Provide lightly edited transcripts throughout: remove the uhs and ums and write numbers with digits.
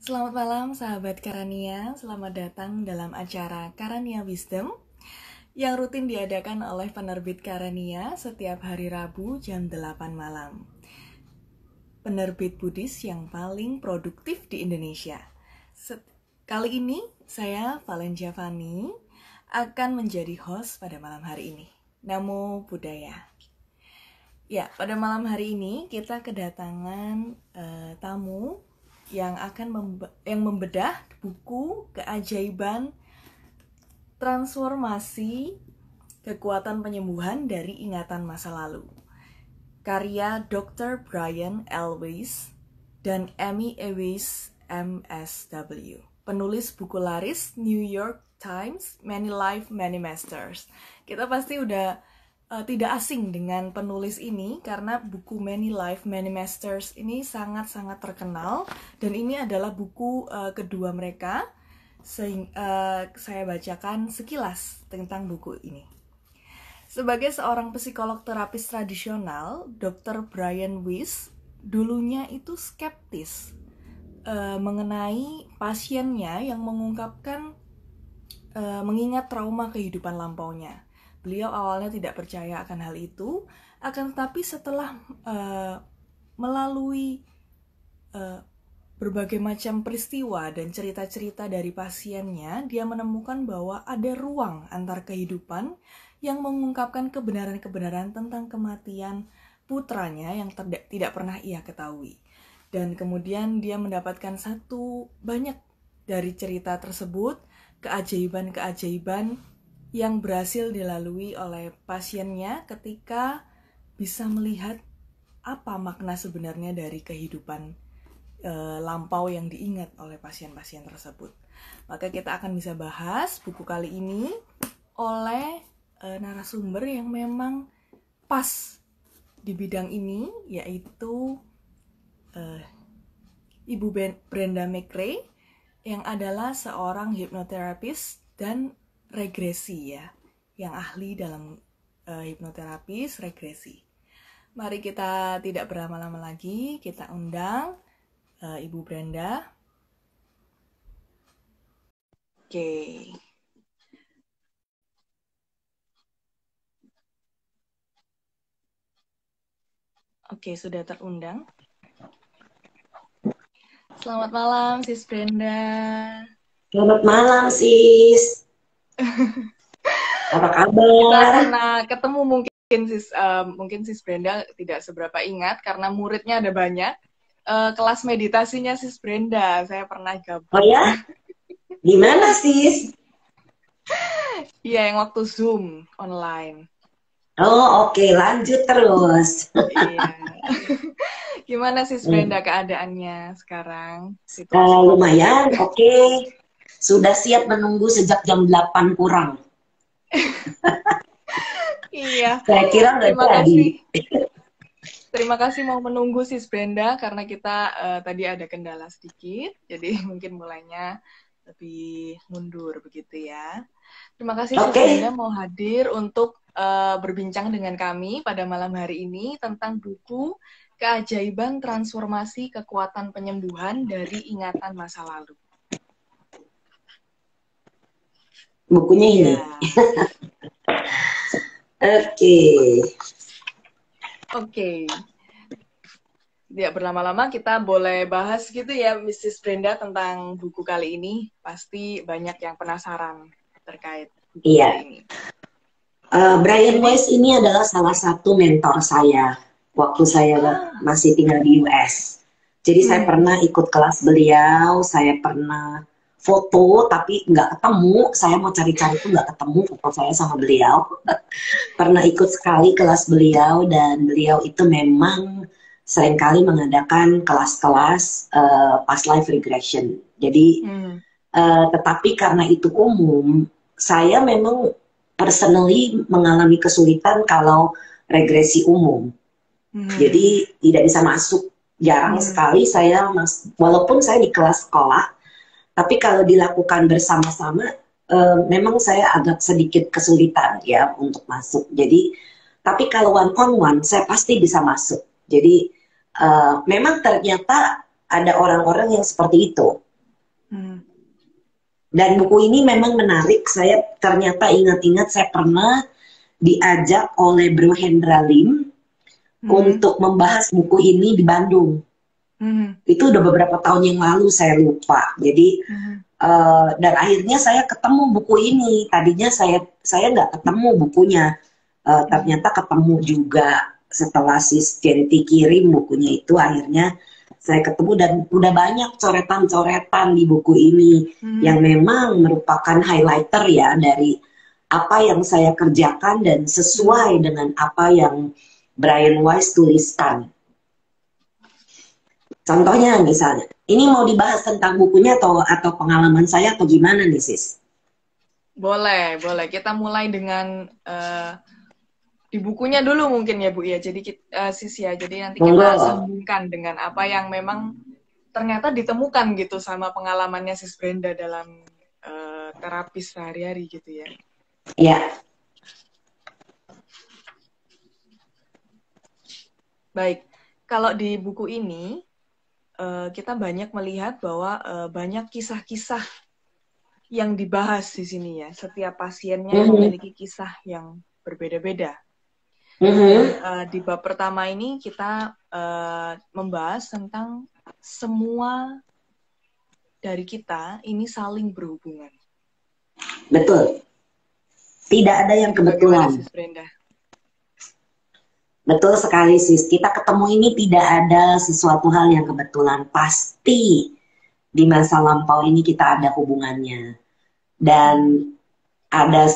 Selamat malam sahabat Karania, selamat datang dalam acara Karania Wisdom yang rutin diadakan oleh penerbit Karania setiap hari Rabu jam 8 malam. Penerbit Buddhis yang paling produktif di Indonesia. Kali ini saya, Valencia Fani, akan menjadi host pada malam hari ini. Namo Buddhaya. Ya, pada malam hari ini kita kedatangan tamu yang akan membedah buku keajaiban transformasi kekuatan penyembuhan dari ingatan masa lalu. Karya Dr. Brian L. Weiss dan Amy Weiss MSW. Penulis buku laris New York Times, Many Life, Many Masters. Kita pasti udah tidak asing dengan penulis ini karena buku Many Life, Many Masters ini sangat-sangat terkenal dan ini adalah buku kedua mereka. Saya bacakan sekilas tentang buku ini. Sebagai seorang psikolog terapis tradisional, Dr. Brian Weiss dulunya itu skeptis mengenai pasiennya yang mengungkapkan mengingat trauma kehidupan lampaunya. Beliau awalnya tidak percaya akan hal itu, akan tetapi setelah melalui berbagai macam peristiwa dan cerita-cerita dari pasiennya, dia menemukan bahwa ada ruang antar kehidupan yang mengungkapkan kebenaran-kebenaran tentang kematian putranya yang tidak pernah ia ketahui. Dan kemudian dia mendapatkan banyak dari cerita tersebut, keajaiban-keajaiban yang berhasil dilalui oleh pasiennya ketika bisa melihat apa makna sebenarnya dari kehidupan lampau yang diingat oleh pasien-pasien tersebut. Maka kita akan bisa bahas buku kali ini oleh narasumber yang memang pas di bidang ini, yaitu Ibu Brenda McRae yang adalah seorang hipnoterapis dan regresi ya, yang ahli dalam hipnoterapis regresi. Mari kita tidak berlama-lama lagi, kita undang Ibu Brenda. Oke, sudah terundang. Selamat malam, Sis Brenda. Selamat malam, Sis. Apa kabar? Kita pernah ketemu mungkin Sis Brenda tidak seberapa ingat karena muridnya ada banyak. Kelas meditasinya Sis Brenda, saya pernah gabung. Oh ya? Gimana, Sis? Iya, yang waktu Zoom online. Oh, oke. Lanjut terus. Iya. Gimana Sis Brenda keadaannya sekarang? Lumayan, oke. Sudah siap menunggu sejak jam 8 kurang. Iya. Saya kira nggak jadi. Terima kasih mau menunggu Sis Brenda karena kita tadi ada kendala sedikit, jadi mungkin mulainya lebih mundur begitu ya. Terima kasih Sis Brenda mau hadir untuk berbincang dengan kami pada malam hari ini tentang buku Keajaiban Transformasi Kekuatan Penyembuhan dari Ingatan Masa Lalu. Bukunya ini. Oke. Tidak berlama-lama kita boleh bahas gitu ya Mrs. Brenda tentang buku kali ini. Pasti banyak yang penasaran terkait buku kali ini. Brian Weiss ini adalah salah satu mentor saya waktu saya masih tinggal di US. Jadi saya pernah ikut kelas beliau, saya pernah foto tapi nggak ketemu. Saya mau cari-cari tuh nggak ketemu foto saya sama beliau. Pernah ikut sekali kelas beliau dan beliau itu memang seringkali mengadakan kelas-kelas past life regression. Jadi tetapi karena itu umum, saya memang personally mengalami kesulitan kalau regresi umum. Jadi tidak bisa masuk. Jarang sekali saya walaupun saya di kelas sekolah, tapi kalau dilakukan bersama-sama memang saya agak sedikit kesulitan ya untuk masuk. Jadi tapi kalau one on one saya pasti bisa masuk. Jadi memang ternyata ada orang-orang yang seperti itu. Hmm. Dan buku ini memang menarik. Saya ternyata ingat-ingat saya pernah diajak oleh Bro Hendra Lim untuk membahas buku ini di Bandung. Itu udah beberapa tahun yang lalu, saya lupa. Jadi dan akhirnya saya ketemu buku ini. Tadinya saya nggak ketemu bukunya. Ternyata ketemu juga setelah si Genti kirim bukunya itu. Akhirnya saya ketemu dan udah banyak coretan-coretan di buku ini yang memang merupakan highlighter ya dari apa yang saya kerjakan dan sesuai dengan apa yang Brian Weiss tuliskan. Contohnya misalnya, ini mau dibahas tentang bukunya atau pengalaman saya atau gimana nih, Sis? Boleh. Kita mulai dengan di bukunya dulu mungkin ya, Bu ya. Jadi Sis ya, jadi nanti kita sambungkan dengan apa yang memang ternyata ditemukan gitu sama pengalamannya Sis Brenda dalam terapis sehari-hari gitu ya. Iya. Baik, kalau di buku ini kita banyak melihat bahwa banyak kisah-kisah yang dibahas di sini ya. Setiap pasiennya memiliki kisah yang berbeda-beda. Di bab pertama ini kita membahas tentang semua dari kita ini saling berhubungan. Betul. Tidak ada yang kebetulan. Sis Brenda? Betul sekali, Sis. Kita ketemu ini tidak ada sesuatu hal yang kebetulan. Pasti di masa lampau ini kita ada hubungannya. Dan ada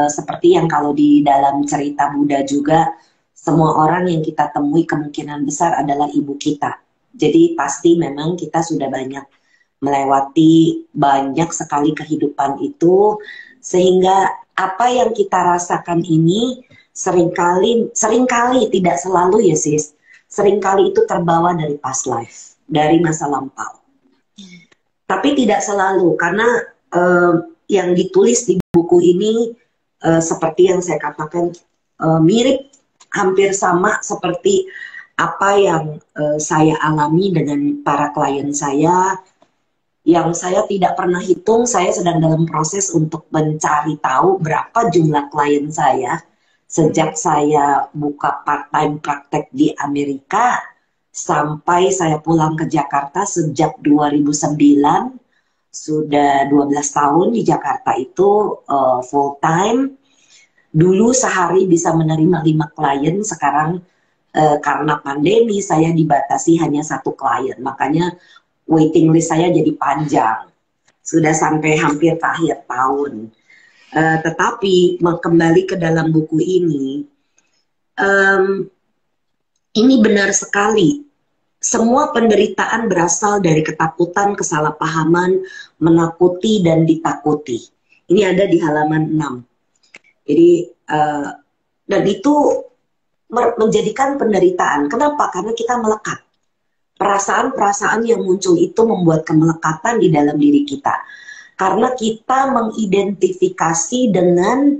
seperti yang kalau di dalam cerita Buddha juga, semua orang yang kita temui kemungkinan besar adalah ibu kita. Jadi pasti memang kita sudah banyak melewati banyak sekali kehidupan itu, sehingga apa yang kita rasakan ini seringkali tidak selalu ya Sis, seringkali itu terbawa dari past life, dari masa lampau. Tapi tidak selalu, karena yang ditulis di buku ini seperti yang saya katakan mirip, hampir sama seperti apa yang saya alami dengan para klien saya, yang saya tidak pernah hitung. Saya sedang dalam proses untuk mencari tahu berapa jumlah klien saya sejak saya buka part-time praktek di Amerika sampai saya pulang ke Jakarta sejak 2009. Sudah 12 tahun di Jakarta itu full time. Dulu sehari bisa menerima 5 klien, sekarang karena pandemi saya dibatasi hanya 1 klien. Makanya waiting list saya jadi panjang. Sudah sampai hampir ke akhir tahun. Tetapi kembali ke dalam buku ini benar sekali. Semua penderitaan berasal dari ketakutan, kesalahpahaman, menakuti, dan ditakuti. Ini ada di halaman 6. Jadi, dan itu menjadikan penderitaan. Kenapa? Karena kita melekat. Perasaan-perasaan yang muncul itu membuat kemelekatan di dalam diri kita. Karena kita mengidentifikasi dengan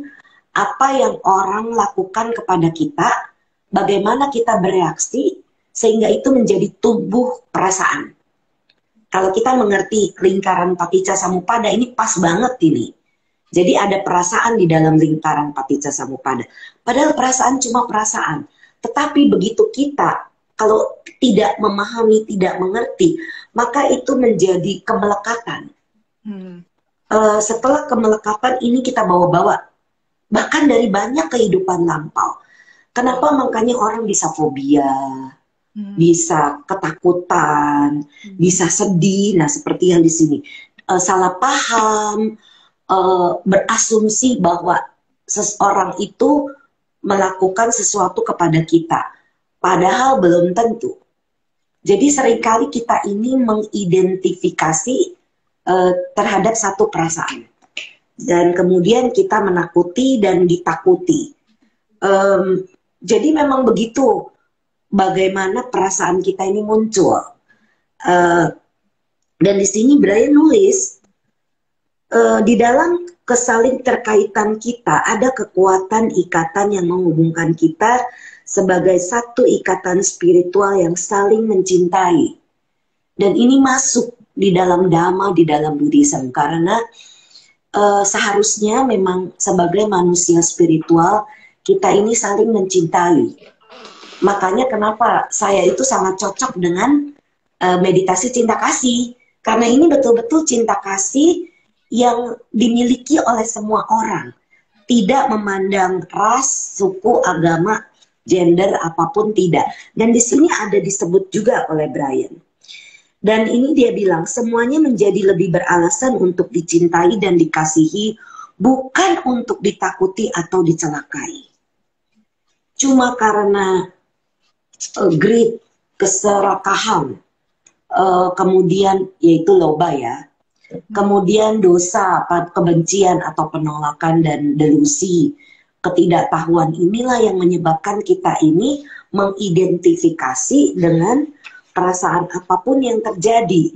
apa yang orang lakukan kepada kita, bagaimana kita bereaksi, sehingga itu menjadi tubuh perasaan. Kalau kita mengerti lingkaran Paticca Samuppada, ini pas banget ini. Jadi ada perasaan di dalam lingkaran Paticca Samuppada. Padahal perasaan cuma perasaan. Tetapi begitu kita, kalau tidak memahami, tidak mengerti, maka itu menjadi kemelekatan. Setelah kemelekatan ini kita bawa-bawa. Bahkan dari banyak kehidupan lampau. Kenapa makanya orang bisa fobia, bisa ketakutan, bisa sedih. Nah, seperti yang di sini, salah paham, berasumsi bahwa seseorang itu melakukan sesuatu kepada kita, padahal belum tentu. Jadi seringkali kita ini mengidentifikasi terhadap satu perasaan, dan kemudian kita menakuti dan ditakuti. Jadi memang begitu. Bagaimana perasaan kita ini muncul, dan di sini Brian nulis di dalam kesaling terkaitan kita ada kekuatan ikatan yang menghubungkan kita sebagai satu ikatan spiritual yang saling mencintai, dan ini masuk di dalam Dhamma, di dalam Buddhism, karena seharusnya memang sebagai manusia spiritual kita ini saling mencintai. Makanya kenapa saya itu sangat cocok dengan meditasi cinta kasih, karena ini betul-betul cinta kasih yang dimiliki oleh semua orang, tidak memandang ras, suku, agama, gender apapun tidak. Dan di sini ada disebut juga oleh Brian. Dan ini dia bilang, semuanya menjadi lebih beralasan untuk dicintai dan dikasihi, bukan untuk ditakuti atau dicelakai. Cuma karena greed, keserakahan, kemudian yaitu loba ya, kemudian dosa, kebencian atau penolakan dan delusi, ketidaktahuan inilah yang menyebabkan kita ini mengidentifikasi dengan perasaan apapun yang terjadi,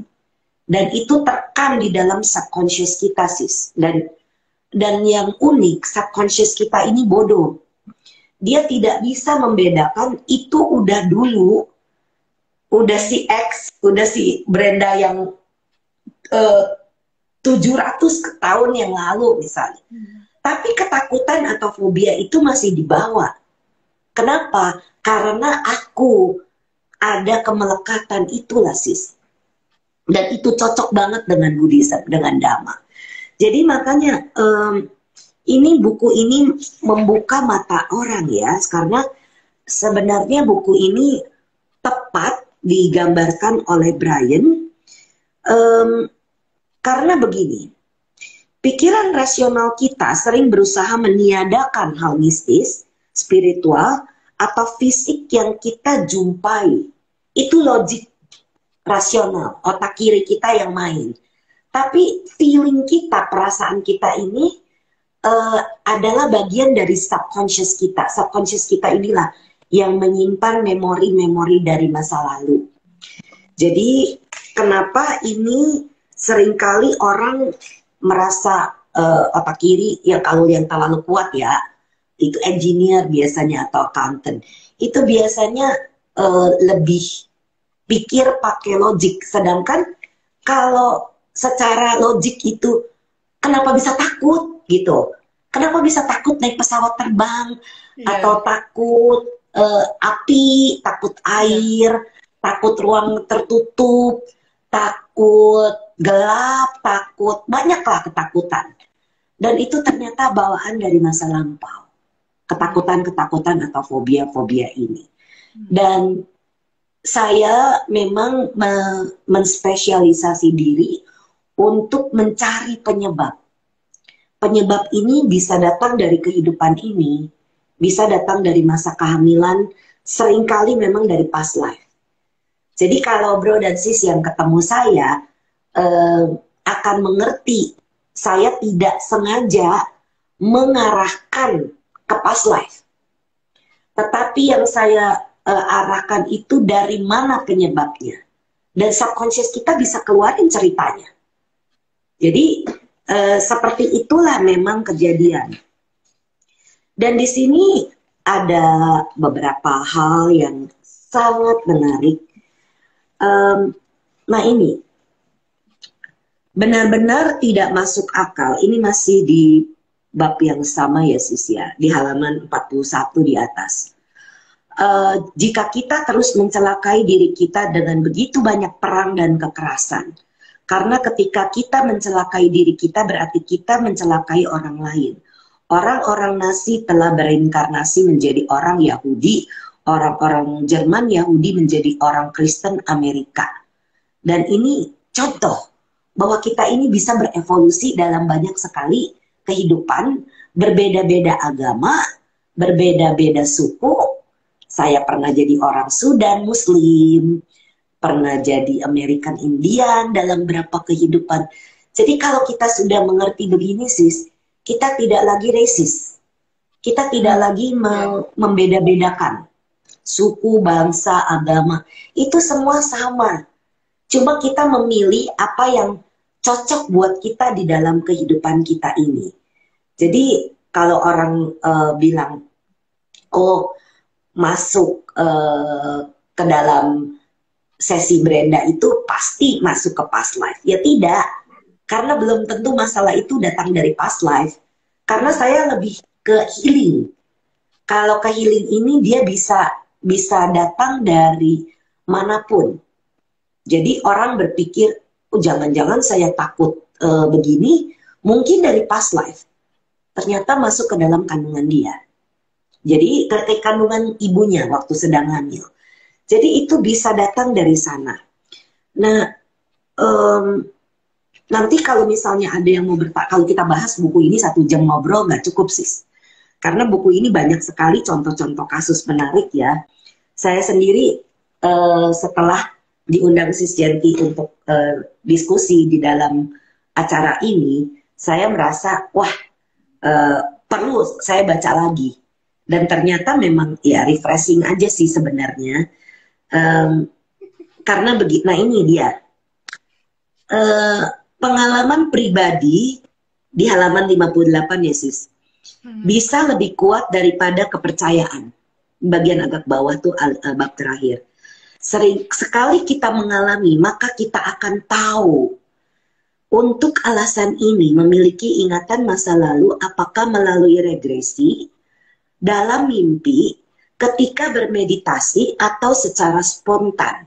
dan itu terekam di dalam subconscious kita, sis. Dan yang unik, subconscious kita ini bodoh. Dia tidak bisa membedakan itu udah dulu, udah si X, udah si Brenda yang 700 tahun yang lalu misalnya. Tapi ketakutan atau fobia itu masih dibawa. Kenapa? Karena aku ada kemelekatan itulah, sis. Dan itu cocok banget dengan Buddhism, dengan Dhamma. Jadi makanya ini buku ini membuka mata orang ya, karena sebenarnya buku ini tepat digambarkan oleh Brian, karena begini, pikiran rasional kita sering berusaha meniadakan hal mistis, spiritual, atau fisik yang kita jumpai. Itu logik rasional, otak kiri kita yang main. Tapi feeling kita, perasaan kita ini adalah bagian dari subconscious kita. Subconscious kita inilah yang menyimpan memori-memori dari masa lalu. Jadi kenapa ini seringkali orang merasa otak kiri, ya kalau yang terlalu kuat ya, itu engineer biasanya atau accountant, itu biasanya lebih pikir pakai logik. Sedangkan kalau secara logik itu, kenapa bisa takut gitu? Kenapa bisa takut naik pesawat terbang, atau takut api, takut air, takut ruang tertutup, takut gelap, takut, banyaklah ketakutan. Dan itu ternyata bawaan dari masa lampau. Ketakutan-ketakutan atau fobia-fobia ini. Dan saya memang menspesialisasi diri untuk mencari penyebab. Penyebab ini bisa datang dari kehidupan ini, bisa datang dari masa kehamilan, seringkali memang dari past life. Jadi kalau bro dan sis yang ketemu saya akan mengerti, saya tidak sengaja mengarahkan ke past life. Tetapi yang saya arahkan itu dari mana penyebabnya. Dan subconscious kita bisa keluarin ceritanya. Jadi seperti itulah memang kejadian. Dan di sini ada beberapa hal yang sangat menarik. Nah ini, benar-benar tidak masuk akal. Ini masih di bab yang sama ya sis ya, di halaman 41 di atas. Jika kita terus mencelakai diri kita dengan begitu banyak perang dan kekerasan, karena ketika kita mencelakai diri kita berarti kita mencelakai orang lain. Orang-orang Nazi telah bereinkarnasi menjadi orang Yahudi, orang-orang Jerman Yahudi menjadi orang Kristen Amerika. Dan ini contoh bahwa kita ini bisa berevolusi dalam banyak sekali kehidupan, berbeda-beda agama, berbeda-beda suku. Saya pernah jadi orang Sudan Muslim, pernah jadi American Indian dalam beberapa kehidupan. Jadi kalau kita sudah mengerti begini sis, kita tidak lagi resis. Kita tidak lagi membeda-bedakan suku, bangsa, agama. Itu semua sama. Cuma kita memilih apa yang cocok buat kita di dalam kehidupan kita ini. Jadi kalau orang bilang, oh masuk ke dalam sesi Brenda itu pasti masuk ke past life? Ya tidak, karena belum tentu masalah itu datang dari past life. Karena saya lebih ke healing. Kalau ke healing ini dia bisa datang dari manapun. Jadi orang berpikir, oh jangan-jangan saya takut begini, mungkin dari past life. Ternyata masuk ke dalam kandungan dia. Jadi ke kandungan ibunya waktu sedang hamil. Jadi itu bisa datang dari sana. Nah, nanti kalau misalnya ada yang mau bertanya, kalau kita bahas buku ini 1 jam ngobrol nggak cukup sis. Karena buku ini banyak sekali contoh-contoh kasus menarik ya. Saya sendiri setelah diundang Sis Yanti untuk diskusi di dalam acara ini, saya merasa wah perlu saya baca lagi. Dan ternyata memang ya refreshing aja sih sebenarnya. Karena begitu, nah ini dia pengalaman pribadi di halaman 58 ya sis, bisa lebih kuat daripada kepercayaan. Bagian agak bawah tuh bab terakhir. Sekali kita mengalami, maka kita akan tahu. Untuk alasan ini memiliki ingatan masa lalu apakah melalui regresi, dalam mimpi, ketika bermeditasi atau secara spontan.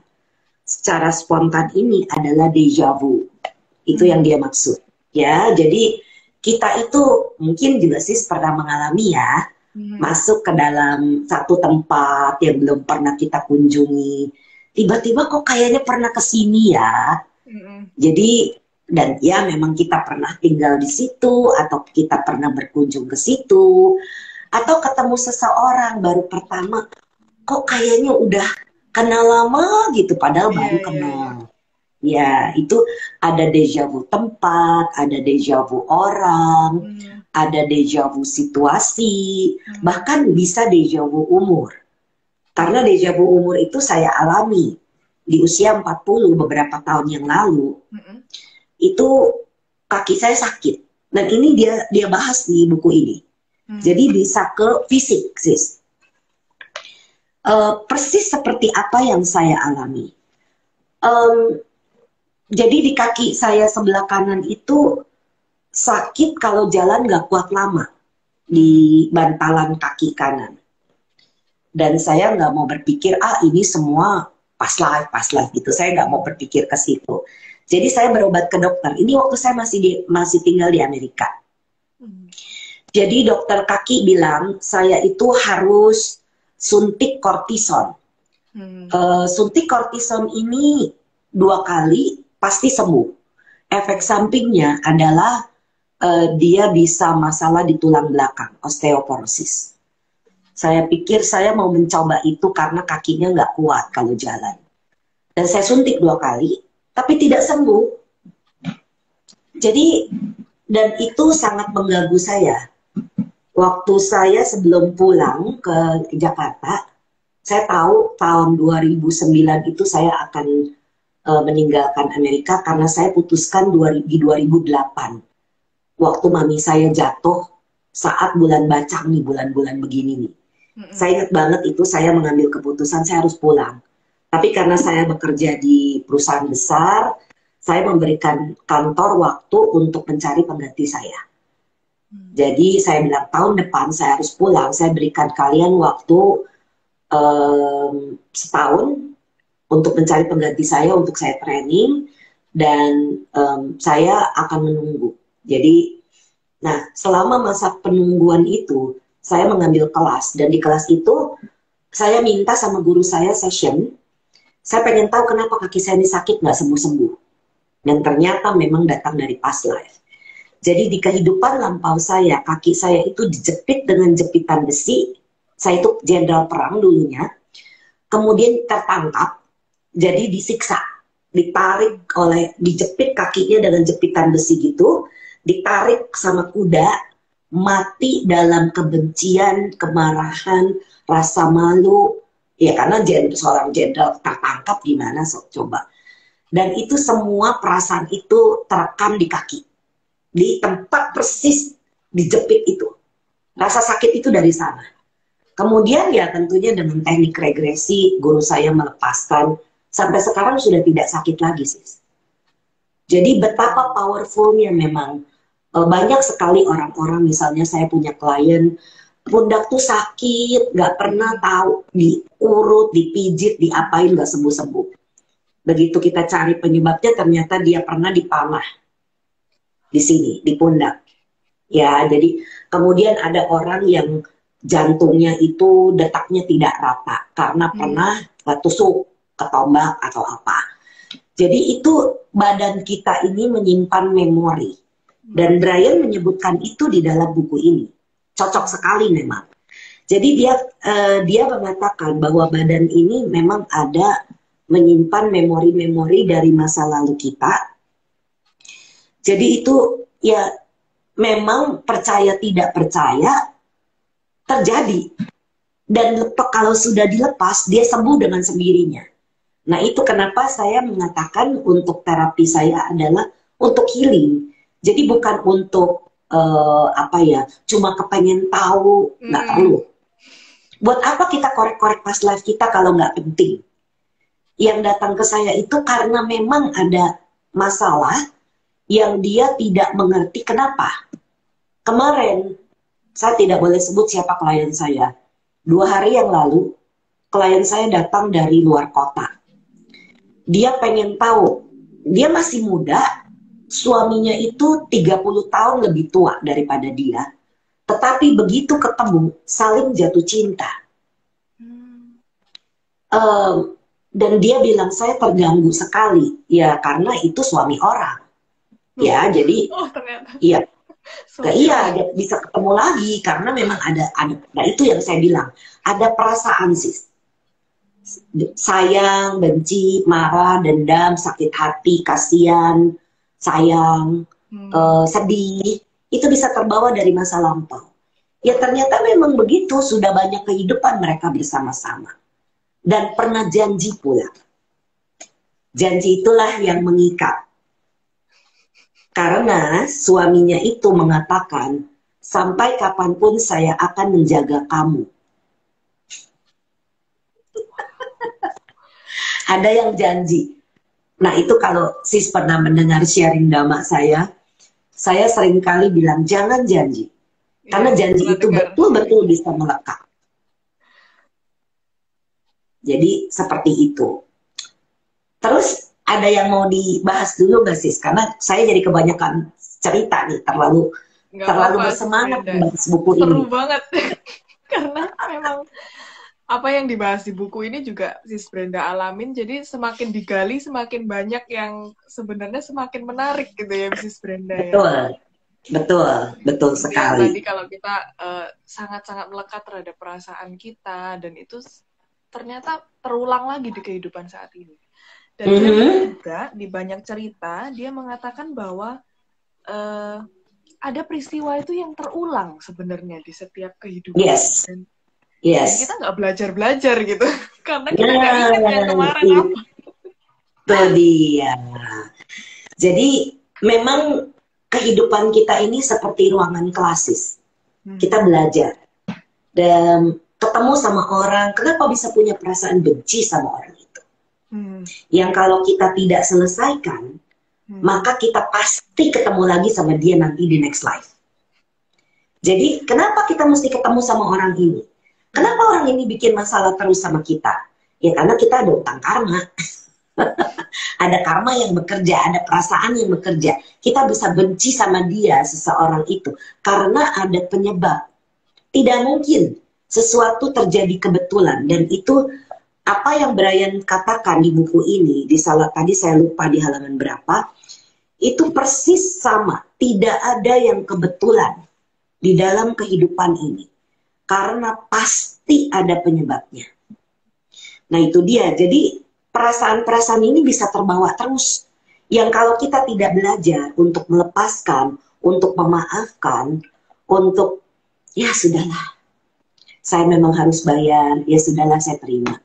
Secara spontan ini adalah deja vu. Itu yang dia maksud. Ya, jadi kita itu mungkin juga sih pernah mengalami ya, masuk ke dalam satu tempat yang belum pernah kita kunjungi. Tiba-tiba kok kayaknya pernah kesini ya. Jadi, dan ya memang kita pernah tinggal di situ, atau kita pernah berkunjung ke situ, atau ketemu seseorang baru pertama, kok kayaknya udah kenal lama gitu, padahal baru kenal. Ya, itu ada deja vu tempat, ada deja vu orang, ada deja vu situasi, bahkan bisa deja vu umur. Karena deja vu umur itu saya alami di usia 40 beberapa tahun yang lalu. Itu kaki saya sakit. Dan ini dia bahas di buku ini. Jadi bisa ke fisik, sis. Persis seperti apa yang saya alami. Jadi di kaki saya sebelah kanan itu sakit kalau jalan gak kuat lama di bantalan kaki kanan. Dan saya nggak mau berpikir, ini semua past life gitu. Saya nggak mau berpikir ke situ. Jadi saya berobat ke dokter. Ini waktu saya masih tinggal di Amerika. Jadi dokter kaki bilang, saya itu harus suntik kortison. Suntik kortison ini 2 kali pasti sembuh. Efek sampingnya adalah dia bisa masalah di tulang belakang, osteoporosis. Saya pikir saya mau mencoba itu karena kakinya nggak kuat kalau jalan. Dan saya suntik 2 kali, tapi tidak sembuh. Jadi, dan itu sangat mengganggu saya. Waktu saya sebelum pulang ke Jakarta, saya tahu tahun 2009 itu saya akan meninggalkan Amerika karena saya putuskan di 2008. Waktu mami saya jatuh saat bulan bacang nih, bulan-bulan begini nih. Saya ingat banget itu saya mengambil keputusan saya harus pulang. Tapi karena saya bekerja di perusahaan besar, saya memberikan kantor waktu untuk mencari pengganti saya. Jadi saya bilang tahun depan saya harus pulang, saya berikan kalian waktu setahun untuk mencari pengganti saya, untuk saya training, dan saya akan menunggu. Jadi, nah selama masa penungguan itu, saya mengambil kelas, dan di kelas itu saya minta sama guru saya session, saya pengen tahu kenapa kaki saya ini sakit nggak sembuh-sembuh. Dan ternyata memang datang dari past life. Jadi di kehidupan lampau saya, kaki saya itu dijepit dengan jepitan besi, saya itu jenderal perang dulunya, kemudian tertangkap, jadi disiksa, dijepit kakinya dengan jepitan besi gitu, ditarik sama kuda, mati dalam kebencian, kemarahan, rasa malu, ya karena seorang jenderal tertangkap gimana coba. Dan itu semua perasaan itu terekam di kaki, di tempat persis dijepit itu. Rasa sakit itu dari sana. Kemudian ya tentunya dengan teknik regresi, guru saya melepaskan sampai sekarang sudah tidak sakit lagi, sis. Jadi betapa powerfulnya memang. Banyak sekali orang-orang, misalnya saya punya klien, pundak tuh sakit, nggak pernah tahu, diurut, dipijit, diapain, nggak sembuh-sembuh. Begitu kita cari penyebabnya, ternyata dia pernah dipanah di sini, di pundak. Ya, jadi kemudian ada orang yang jantungnya itu detaknya tidak rata karena pernah tusuk, ketombak atau apa. Jadi itu badan kita ini menyimpan memori. Dan Brian menyebutkan itu di dalam buku ini. Cocok sekali memang. Jadi dia mengatakan bahwa badan ini memang ada menyimpan memori-memori dari masa lalu kita. Jadi itu ya memang percaya tidak percaya terjadi. Dan kalau sudah dilepas, dia sembuh dengan sendirinya. Nah itu kenapa saya mengatakan untuk terapi saya adalah untuk healing. Jadi bukan untuk cuma kepengen tahu, nggak perlu. Buat apa kita korek-korek past life kita kalau nggak penting? Yang datang ke saya itu karena memang ada masalah yang dia tidak mengerti kenapa. Kemarin, saya tidak boleh sebut siapa klien saya. 2 hari yang lalu, klien saya datang dari luar kota. Dia pengen tahu, dia masih muda, suaminya itu 30 tahun lebih tua daripada dia. Tetapi begitu ketemu, saling jatuh cinta. Dan dia bilang, saya terganggu sekali. Ya, karena itu suami orang. Ya, jadi... ternyata. Iya. Iya, bisa ketemu lagi. Karena memang ada. Nah, itu yang saya bilang. Ada perasaan, sis. Sayang, benci, marah, dendam, sakit hati, kasihan, sayang, sedih, itu bisa terbawa dari masa lampau. Ya ternyata memang begitu, sudah banyak kehidupan mereka bersama-sama. Dan pernah janji pula. Janji itulah yang mengikat. Karena suaminya itu mengatakan, sampai kapanpun saya akan menjaga kamu. Ada yang janji. Nah itu kalau sis pernah mendengar sharing dhamma saya seringkali bilang jangan janji. Karena janji itu betul-betul bisa melekat. Jadi seperti itu. Terus ada yang mau dibahas dulu nggak sis? Karena saya jadi kebanyakan cerita nih, terlalu bersemangat membahas buku ini. Seru banget. Karena memang apa yang dibahas di buku ini juga Sis Brenda alamin, jadi semakin digali semakin banyak yang sebenarnya semakin menarik gitu ya Sis Brenda. Betul sekali. Tadi kalau kita sangat-sangat melekat terhadap perasaan kita dan itu ternyata terulang lagi di kehidupan saat ini. Dan juga di banyak cerita dia mengatakan bahwa ada peristiwa itu yang terulang sebenarnya di setiap kehidupan. Yes. Dan kita nggak belajar gitu, karena kita nggak ingat yang kemarin apa. Itu dia. Jadi memang kehidupan kita ini seperti ruangan klasis. Kita belajar dan ketemu sama orang. Kenapa bisa punya perasaan benci sama orang itu? Yang kalau kita tidak selesaikan, maka kita pasti ketemu lagi sama dia nanti di next life. Jadi kenapa kita mesti ketemu sama orang ini? Kenapa orang ini bikin masalah terus sama kita? Ya karena kita ada utang karma. Ada karma yang bekerja, ada perasaan yang bekerja. Kita bisa benci sama dia, seseorang itu, karena ada penyebab. Tidak mungkin sesuatu terjadi kebetulan. Dan itu apa yang Brian katakan di buku ini, tadi saya lupa di halaman berapa, itu persis sama. Tidak ada yang kebetulan di dalam kehidupan ini. Karena pasti ada penyebabnya. Nah itu dia, jadi perasaan-perasaan ini bisa terbawa terus. Yang kalau kita tidak belajar untuk melepaskan, untuk memaafkan, untuk ya sudahlah, saya memang harus bayar, ya sudahlah saya terima.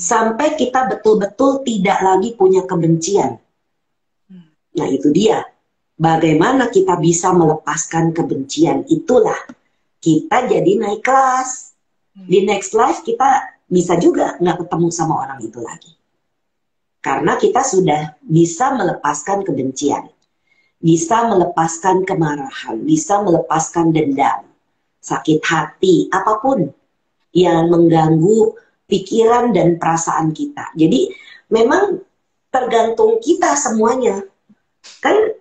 Sampai kita betul-betul tidak lagi punya kebencian. Nah itu dia, bagaimana kita bisa melepaskan kebencian, itulah kita jadi naik kelas. Di next life kita bisa juga nggak ketemu sama orang itu lagi. Karena kita sudah bisa melepaskan kebencian, bisa melepaskan kemarahan, bisa melepaskan dendam, sakit hati, apapun yang mengganggu pikiran dan perasaan kita. Jadi memang tergantung kita semuanya. Kan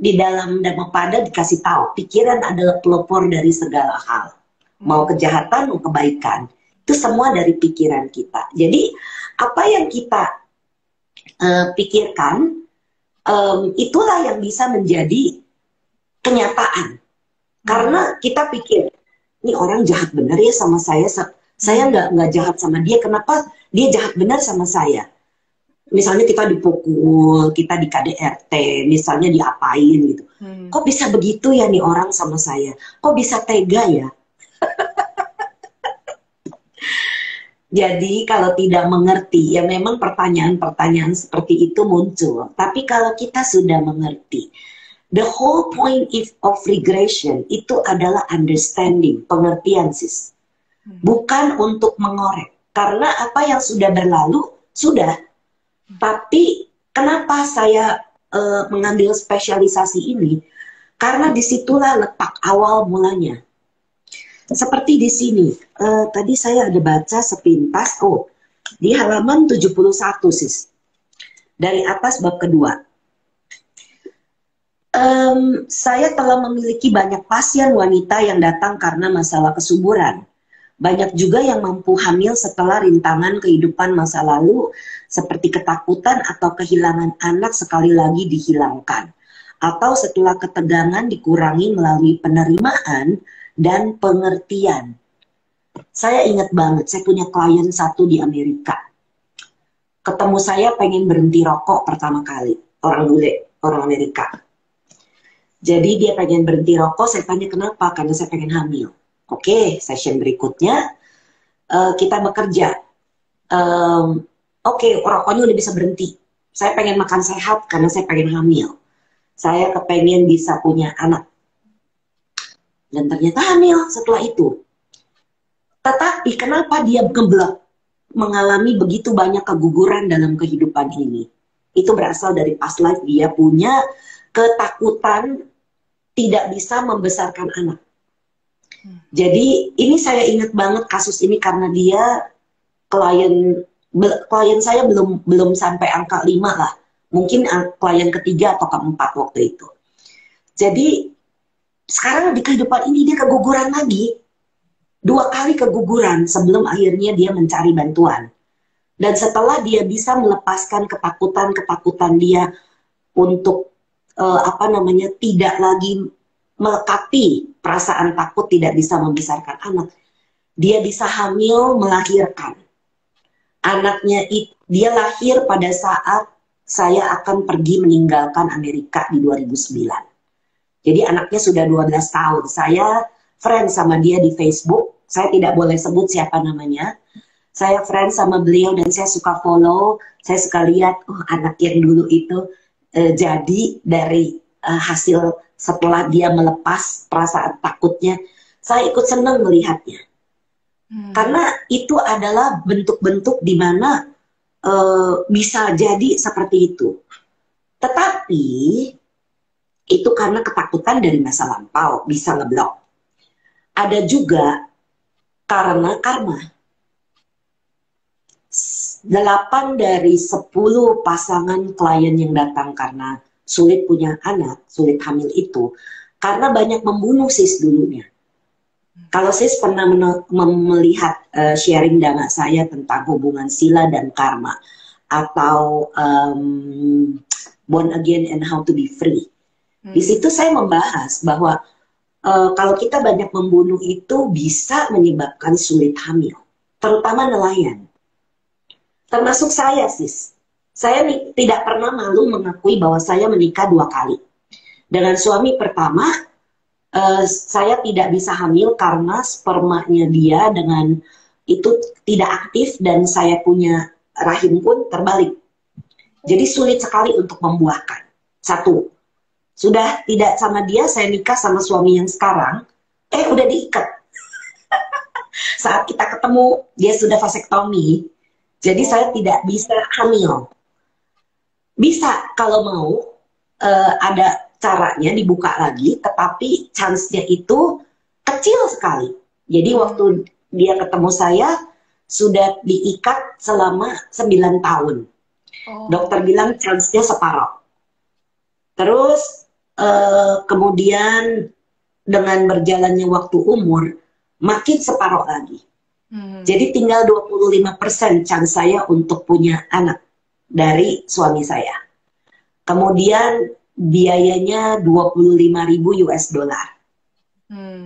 di dalam Dhammapada dikasih tahu, pikiran adalah pelopor dari segala hal. Mau kejahatan, mau kebaikan. Itu semua dari pikiran kita. Jadi apa yang kita pikirkan, itulah yang bisa menjadi kenyataan. Karena kita pikir, ini orang jahat benar ya sama saya nggak jahat sama dia, kenapa dia jahat benar sama saya? Misalnya kita dipukul, kita di KDRT, misalnya diapain gitu. Kok bisa begitu ya nih orang sama saya? Kok bisa tega ya? Jadi kalau tidak mengerti, ya memang pertanyaan-pertanyaan seperti itu muncul. Tapi kalau kita sudah mengerti, the whole point of regression itu adalah understanding, pengertian sis. Bukan untuk mengorek. Karena apa yang sudah berlalu, sudah. Tapi kenapa saya mengambil spesialisasi ini? Karena disitulah letak awal mulanya. Seperti di sini, tadi saya ada baca sepintas, di halaman 71 sis. Dari atas bab kedua. Saya telah memiliki banyak pasien wanita yang datang karena masalah kesuburan. Banyak juga yang mampu hamil setelah rintangan kehidupan masa lalu, seperti ketakutan atau kehilangan anak sekali lagi dihilangkan. Atau setelah ketegangan dikurangi melalui penerimaan dan pengertian. Saya ingat banget, saya punya klien satu di Amerika. Ketemu saya pengen berhenti rokok pertama kali. Orang bule, orang Amerika. Jadi dia pengen berhenti rokok, saya tanya kenapa? Karena saya pengen hamil. Oke, session berikutnya kita bekerja. Oke, rokoknya udah bisa berhenti. Saya pengen makan sehat karena saya pengen hamil. Saya kepengen bisa punya anak. Dan ternyata hamil setelah itu. Tetapi kenapa dia ngeblok, mengalami begitu banyak keguguran dalam kehidupan ini? Itu berasal dari past life, dia punya ketakutan tidak bisa membesarkan anak. Jadi ini saya ingat banget kasus ini karena dia klien saya belum sampai angka 5 lah. Mungkin klien ketiga atau keempat waktu itu. Jadi sekarang di kehidupan ini dia keguguran lagi. 2 kali keguguran sebelum akhirnya dia mencari bantuan. Dan setelah dia bisa melepaskan ketakutan dia untuk tidak lagi melekati perasaan takut tidak bisa membesarkan anak. Dia bisa hamil, melahirkan. Anaknya dia lahir pada saat saya akan pergi meninggalkan Amerika di 2009. Jadi anaknya sudah 12 tahun. Saya friend sama dia di Facebook. Saya tidak boleh sebut siapa namanya. Saya friend sama beliau dan saya suka follow. Saya suka lihat, anak yang dulu itu jadi dari hasil setelah dia melepas perasaan takutnya. Saya ikut senang melihatnya. Karena itu adalah bentuk-bentuk di mana bisa jadi seperti itu. Tetapi itu karena ketakutan dari masa lampau, bisa ngeblok. Ada juga karena karma. 8 dari 10 pasangan klien yang datang karena sulit punya anak, sulit hamil itu, karena banyak membunuh sis dulunya. Kalau sis pernah melihat sharing dhamma saya tentang hubungan sila dan karma, atau born again and how to be free. Di situ saya membahas bahwa kalau kita banyak membunuh itu bisa menyebabkan sulit hamil, terutama nelayan. Termasuk saya sis. Saya tidak pernah malu mengakui bahwa saya menikah 2 kali. Dengan suami pertama, saya tidak bisa hamil karena spermanya dia dengan itu tidak aktif dan saya punya rahim pun terbalik. Jadi sulit sekali untuk membuahkan. 1. Sudah tidak sama dia, saya nikah sama suami yang sekarang, udah diikat. Saat kita ketemu, dia sudah vasektomi, jadi saya tidak bisa hamil. Bisa kalau mau, ada caranya dibuka lagi, tetapi chance-nya itu kecil sekali. Jadi waktu dia ketemu saya sudah diikat selama 9 tahun. Dokter Oh. bilang chance-nya separuh. Terus kemudian dengan berjalannya waktu umur makin separuh lagi. Jadi tinggal 25% chance saya untuk punya anak dari suami saya. Kemudian biayanya 25.000 US dollar.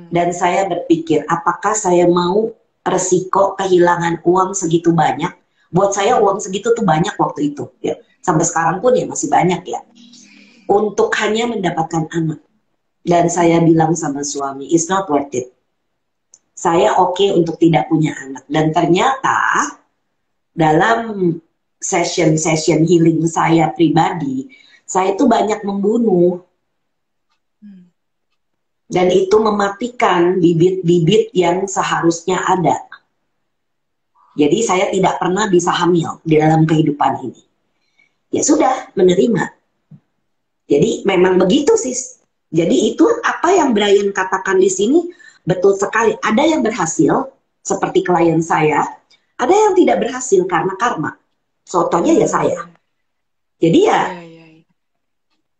Dan saya berpikir, apakah saya mau resiko kehilangan uang segitu banyak? Buat saya uang segitu tuh banyak waktu itu. Ya. Sampai sekarang pun ya masih banyak ya. Untuk hanya mendapatkan anak. Dan saya bilang sama suami, it's not worth it. Saya oke untuk tidak punya anak. Dan ternyata dalam session healing saya pribadi, saya itu banyak membunuh. Dan itu mematikan bibit-bibit yang seharusnya ada. Jadi saya tidak pernah bisa hamil di dalam kehidupan ini. Ya sudah, menerima. Jadi memang begitu sis. Jadi itu apa yang Brian katakan di sini betul sekali. Ada yang berhasil, seperti klien saya. Ada yang tidak berhasil karena karma. Contohnya ya saya. Jadi ya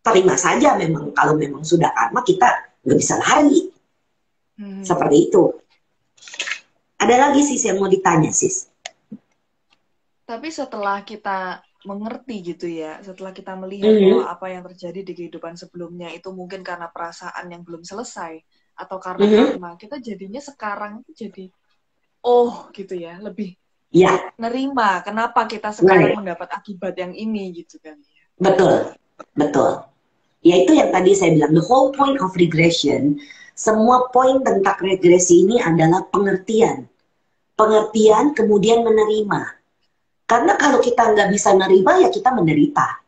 terima saja memang. Kalau memang sudah karma kita nggak bisa lari. Seperti itu. Ada lagi sis yang mau ditanya sis. Tapi setelah kita mengerti gitu ya, setelah kita melihat bahwa apa yang terjadi di kehidupan sebelumnya itu mungkin karena perasaan yang belum selesai atau karena karma, kita jadinya sekarang jadi gitu ya, lebih nerima kenapa kita sekarang mendapat akibat yang ini gitu kan ya. Betul, betul. Ya itu yang tadi saya bilang, the whole point of regression, semua poin tentang regresi ini adalah pengertian. Pengertian kemudian menerima. Karena kalau kita nggak bisa nerima, ya kita menderita.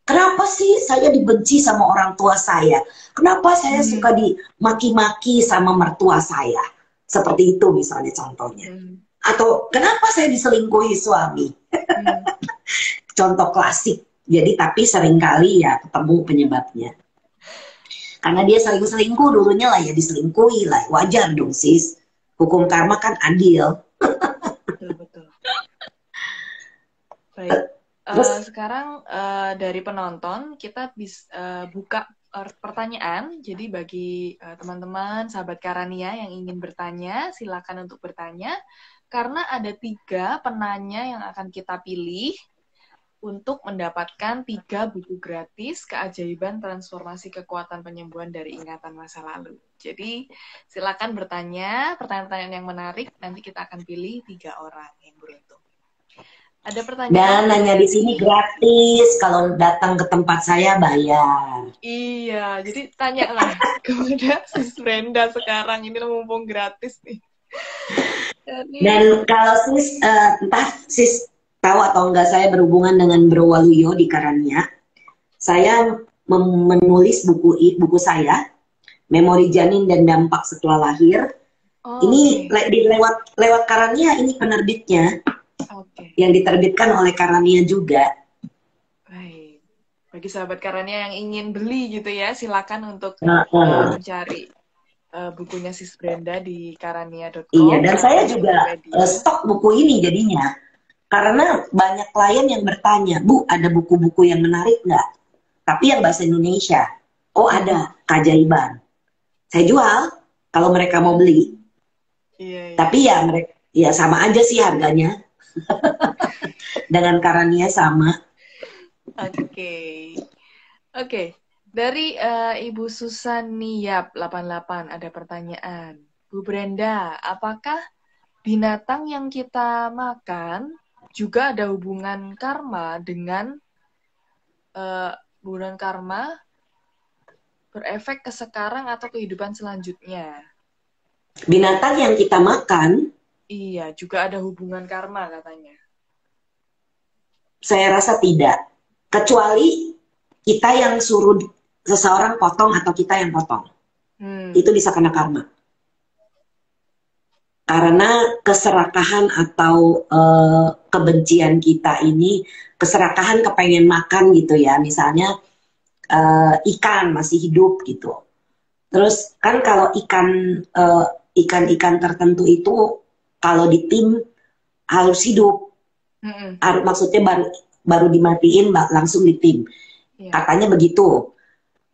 Kenapa sih saya dibenci sama orang tua saya? Kenapa saya suka dimaki-maki sama mertua saya? Seperti itu misalnya contohnya. Atau kenapa saya diselingkuhi suami? Contoh klasik. Jadi tapi seringkali ya ketemu penyebabnya. Karena dia selingkuh dulunya lah ya diselingkuhi lah. Wajar dong sis. Hukum karma kan adil. Betul. Baik. Sekarang dari penonton kita bisa buka pertanyaan. Jadi bagi teman-teman sahabat Karania yang ingin bertanya, silakan untuk bertanya. Karena ada 3 penanya yang akan kita pilih untuk mendapatkan 3 buku gratis keajaiban transformasi kekuatan penyembuhan dari ingatan masa lalu. Jadi silakan bertanya, pertanyaan-pertanyaan yang menarik, nanti kita akan pilih 3 orang yang beruntung. Ada pertanyaan? Dan nanya di sini gratis, kalau datang ke tempat saya bayar. Iya, jadi tanyalah kepada Sis Brenda sekarang, ini mumpung gratis nih. Dan kalau sis, entah sis tahu atau enggak, saya berhubungan dengan Bro Waluyo di Karania. Saya menulis buku saya, Memori Janin dan Dampak Setelah Lahir. Ini lewat Karania, ini penerbitnya. Yang diterbitkan oleh Karania juga. Baik. Bagi sahabat Karania yang ingin beli gitu ya, silakan untuk mencari bukunya Sis Brenda di karania.com. Iya, dan saya juga stok buku ini jadinya. Karena banyak klien yang bertanya, Bu, ada buku-buku yang menarik nggak? Tapi yang bahasa Indonesia. Oh, ada, keajaiban. Saya jual, kalau mereka mau beli. Iya. Tapi ya mereka ya sama aja sih harganya. Dengan Karania sama. Oke. Dari Ibu Susaniap 88 ada pertanyaan. Bu Brenda, apakah binatang yang kita makan juga ada hubungan karma dengan hubungan karma berefek ke sekarang atau kehidupan selanjutnya? Binatang yang kita makan, iya, juga ada hubungan karma katanya. Saya rasa tidak. Kecuali kita yang suruh seseorang potong atau kita yang potong. Itu bisa kena karma. Karena keserakahan atau kebencian kita ini, keserakahan kepengen makan gitu ya, misalnya ikan masih hidup gitu. Terus kan kalau ikan-ikan tertentu itu kalau di tim harus hidup, maksudnya baru baru dimatiin langsung di tim. Iya. Katanya begitu.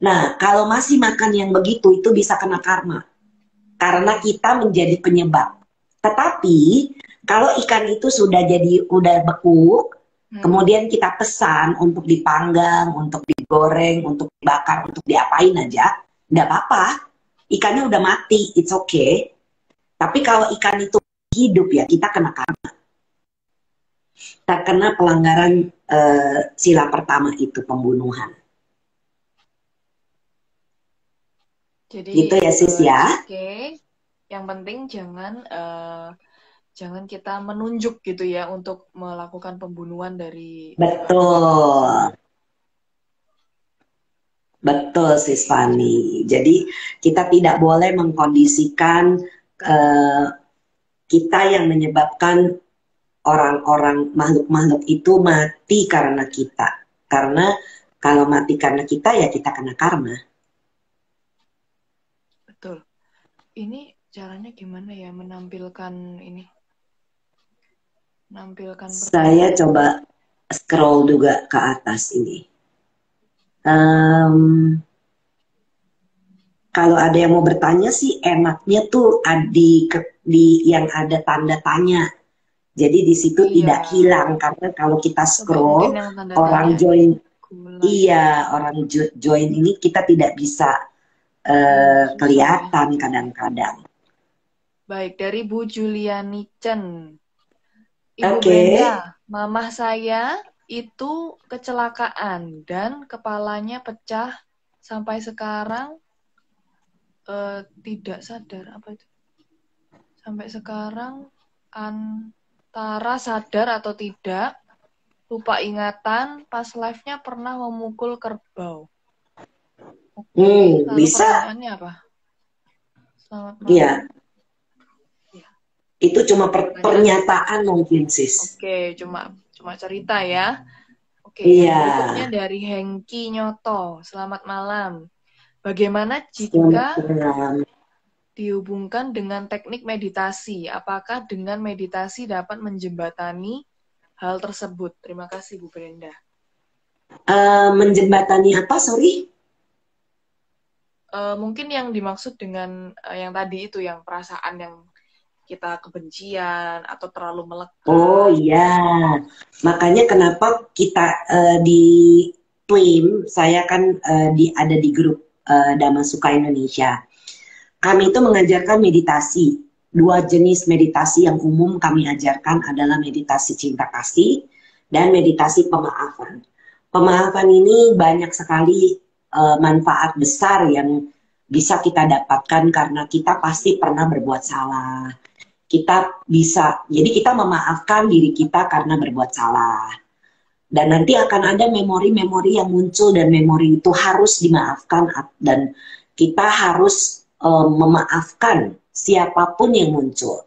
Nah, kalau masih makan yang begitu itu bisa kena karma karena kita menjadi penyebab. Tetapi kalau ikan itu udah beku, kemudian kita pesan untuk dipanggang, untuk digoreng, untuk dibakar, untuk diapain aja, nggak apa-apa. Ikannya udah mati, it's okay. Tapi kalau ikan itu hidup ya kita kena karma. Terkena pelanggaran sila pertama itu pembunuhan. Jadi Gitu ya sis ya. okay. Yang penting jangan kita menunjuk gitu ya untuk melakukan pembunuhan dari Betul. Betul sis Fani. Jadi kita tidak boleh mengkondisikan kita yang menyebabkan orang-orang makhluk-makhluk itu mati karena kita. Karena kalau mati karena kita ya kita kena karma. Betul. Ini caranya gimana ya menampilkan ini? Menampilkan Saya coba scroll juga ke atas ini. Kalau ada yang mau bertanya sih enaknya tuh di yang ada tanda tanya. Jadi di situ tidak hilang karena kalau kita scroll orang join, iya orang join ini kita tidak bisa kelihatan kadang-kadang. Baik, dari Bu Juliani Chen. Ibu Brenda, mamah saya itu kecelakaan dan kepalanya pecah sampai sekarang tidak sadar apa itu. Sampai sekarang antara sadar atau tidak, lupa ingatan, pas live-nya pernah memukul kerbau. Oke, lalu bisa. pertanyaannya apa? Selamat malam. Iya. Itu cuma pernyataan mungkin sis. Oke, cuma cerita ya. Oke, iya. yang berikutnya dari Hengki Nyoto. Selamat malam. Bagaimana jika dihubungkan dengan teknik meditasi? Apakah dengan meditasi dapat menjembatani hal tersebut? Terima kasih, Bu Brenda. Menjembatani apa, sorry? Mungkin yang dimaksud dengan yang tadi itu, yang perasaan yang kita kebencian atau terlalu melekat. Oh iya, makanya kenapa kita di TWIM, saya kan ada di grup Damasuka Indonesia. Kami itu mengajarkan meditasi. Dua jenis meditasi yang umum kami ajarkan adalah meditasi cinta kasih dan meditasi pemaafan. Pemaafan ini banyak sekali manfaat besar yang bisa kita dapatkan karena kita pasti pernah berbuat salah. Jadi kita memaafkan diri kita karena berbuat salah. Dan nanti akan ada memori-memori yang muncul dan memori itu harus dimaafkan dan kita harus memaafkan siapapun yang muncul.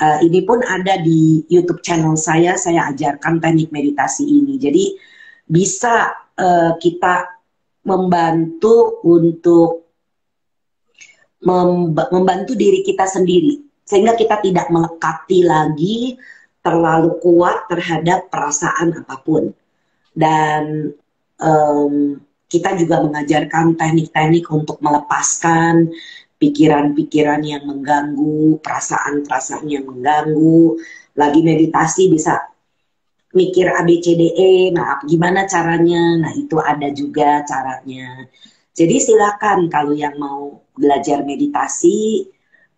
Ini pun ada di YouTube channel saya ajarkan teknik meditasi ini. Jadi bisa kita membantu untuk membantu diri kita sendiri sehingga kita tidak melekati lagi terlalu kuat terhadap perasaan apapun. Dan kita juga mengajarkan teknik-teknik untuk melepaskan pikiran-pikiran yang mengganggu, perasaan-perasaan yang mengganggu. Lagi meditasi bisa mikir ABCDE, nah gimana caranya? Nah itu ada juga caranya. Jadi silakan kalau yang mau belajar meditasi,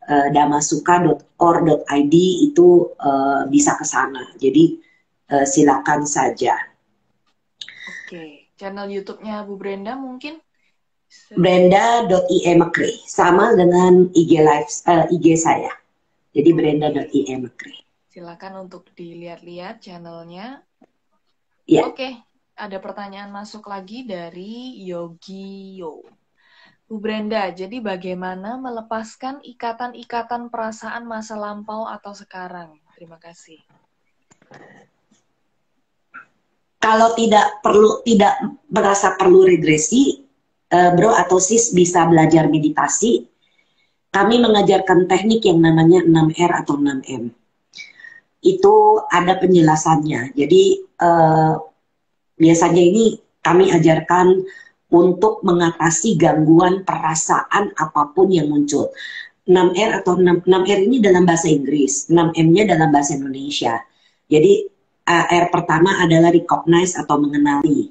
damasuka.or.id itu bisa ke sana. Jadi silakan saja. Oke, channel YouTube-nya Bu Brenda mungkin? Brenda.iemekre sama dengan IG saya. Jadi brenda.iemekre. Silakan untuk dilihat-lihat channelnya. Ya. Oke, ada pertanyaan masuk lagi dari Yogio. Bu Brenda, jadi bagaimana melepaskan ikatan-ikatan perasaan masa lampau atau sekarang? Terima kasih. Kalau tidak merasa perlu regresi, bro atau sis bisa belajar meditasi. Kami mengajarkan teknik yang namanya 6R atau 6M. Itu ada penjelasannya. Jadi biasanya ini kami ajarkan untuk mengatasi gangguan perasaan apapun yang muncul. 6R atau 6R ini dalam bahasa Inggris, 6M-nya dalam bahasa Indonesia. Jadi R pertama adalah recognize atau mengenali.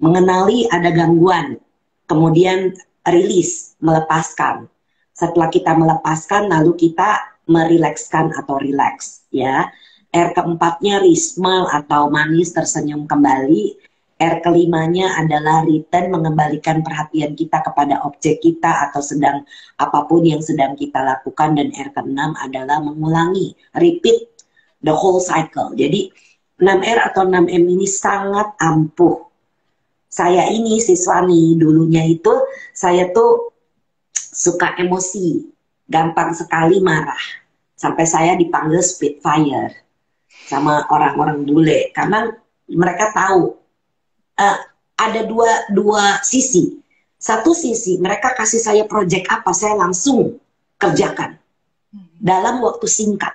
Mengenali ada gangguan, kemudian release, melepaskan. Setelah kita melepaskan, lalu kita merilekskan atau relax, ya. R keempatnya smile atau manis, tersenyum kembali. R kelimanya adalah return, mengembalikan perhatian kita kepada objek kita atau sedang apapun yang sedang kita lakukan. Dan R keenam adalah mengulangi, repeat the whole cycle. Jadi 6R atau 6M ini sangat ampuh. Saya ini siswa nih, dulunya itu saya tuh suka emosi, gampang sekali marah. Sampai saya dipanggil Spitfire sama orang-orang bule, karena mereka tahu ada dua sisi. Satu sisi mereka kasih saya project apa, saya langsung kerjakan dalam waktu singkat.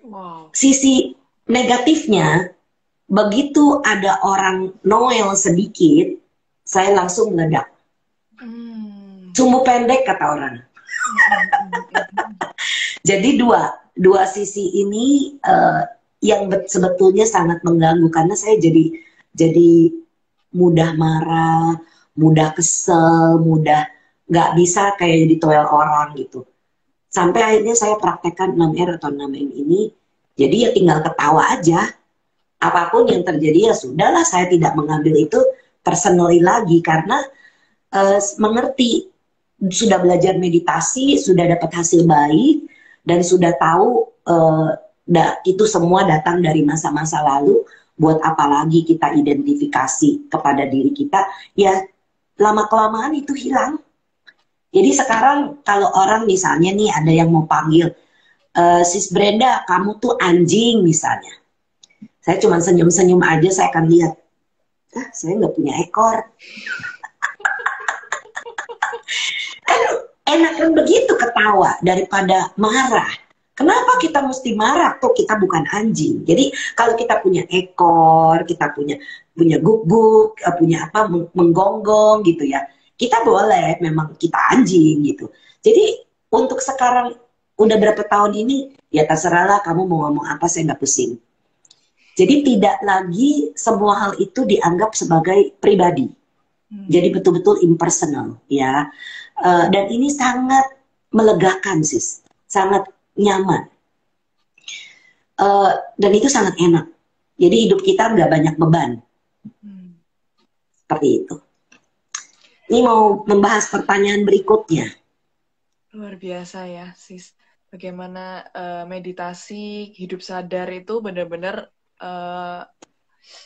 Wow. Sisi negatifnya, begitu ada orang Noel sedikit, saya langsung meledak. Sumbu pendek kata orang. Jadi dua sisi ini yang sebetulnya sangat mengganggu, karena saya jadi mudah marah, mudah kesel, mudah nggak bisa kayak ditoel orang gitu. Sampai akhirnya saya praktekkan 6R atau 6M ini, jadi ya tinggal ketawa aja. Apapun yang terjadi ya sudahlah, saya tidak mengambil itu personally lagi, karena mengerti, sudah belajar meditasi, sudah dapat hasil baik, dan sudah tahu itu semua datang dari masa-masa lalu. Buat apa lagi kita identifikasi kepada diri kita, ya lama-kelamaan itu hilang. Jadi sekarang kalau orang misalnya nih ada yang mau panggil, Sis Brenda, kamu tuh anjing misalnya. Saya cuma senyum-senyum aja, saya akan lihat, saya nggak punya ekor. Enakan begitu ketawa daripada marah. Kenapa kita mesti marah? Tuh kita bukan anjing. Jadi kalau kita punya ekor, kita punya guguk, punya apa, menggonggong gitu ya, kita boleh memang kita anjing gitu. Jadi untuk sekarang udah berapa tahun ini, ya terserahlah kamu mau ngomong apa, saya nggak pusing. Jadi tidak lagi semua hal itu dianggap sebagai pribadi. Jadi betul-betul impersonal, ya. Dan ini sangat melegakan, sis, sangat nyaman, dan itu sangat enak. Jadi hidup kita nggak banyak beban, seperti itu. Ini mau membahas pertanyaan berikutnya. Luar biasa ya, sis. Bagaimana meditasi hidup sadar itu benar-benar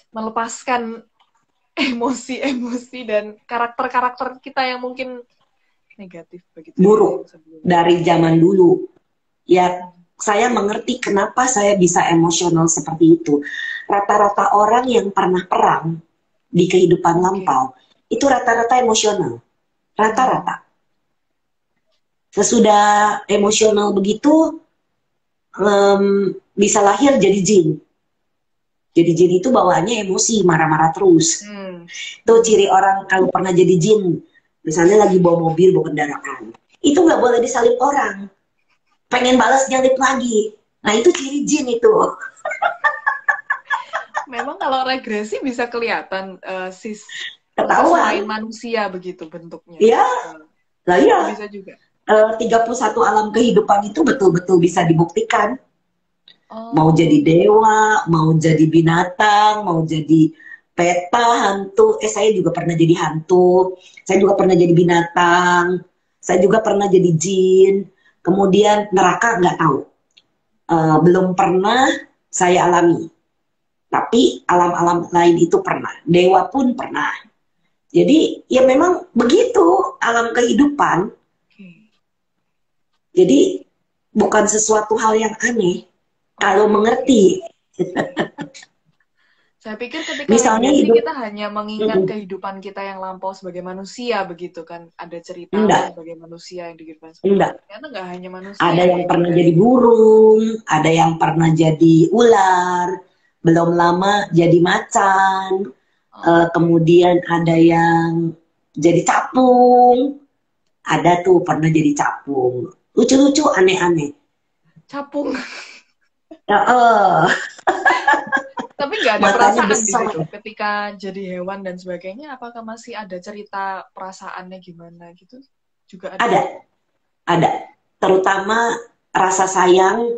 melepaskan emosi-emosi dan karakter-karakter kita yang mungkin negatif begitu, buruk dari zaman dulu. Ya, saya mengerti kenapa saya bisa emosional seperti itu. Rata-rata orang yang pernah perang di kehidupan lampau itu rata-rata emosional. Rata-rata. Sesudah emosional begitu, bisa lahir jadi jin. Jadi jin itu bawaannya emosi, marah-marah terus. Itu ciri orang kalau pernah jadi jin. Misalnya lagi bawa mobil, bawa kendaraan, itu nggak boleh disalip orang. Pengen balas nyalip lagi. Nah itu ciri jin itu. Memang kalau regresi bisa kelihatan, sis. Ketahuan. Selain manusia begitu bentuknya. Iya. Lah iya. Bisa juga. 31 alam kehidupan itu betul-betul bisa dibuktikan. Mau jadi dewa, mau jadi binatang, mau jadi peta, hantu. Saya juga pernah jadi hantu. Saya juga pernah jadi binatang. Saya juga pernah jadi jin. Kemudian neraka nggak tahu. Belum pernah saya alami. Tapi alam-alam lain itu pernah. Dewa pun pernah. Jadi ya memang begitu alam kehidupan. Oke. Jadi bukan sesuatu hal yang aneh kalau Oke, oke. mengerti. Saya pikir ketika Misalnya meditasi hidup, kita hanya mengingat mm-mm, kehidupan kita yang lampau sebagai manusia begitu kan. Ada ceritamu enggak, sebagai manusia yang di kehidupan sebelumnya. enggak. Ternyata nggak hanya manusia Ada yang yang pernah dari jadi burung, ada yang pernah jadi ular, belum lama jadi macan, oke. kemudian ada yang jadi capung, ada tuh pernah jadi capung. Lucu-lucu, aneh-aneh. Capung. Ya, Tapi nggak ada matanya perasaan di besar. situ. Ketika jadi hewan dan sebagainya, apakah masih ada cerita perasaannya gimana gitu? Juga ada. Ada, ada. Terutama rasa sayang,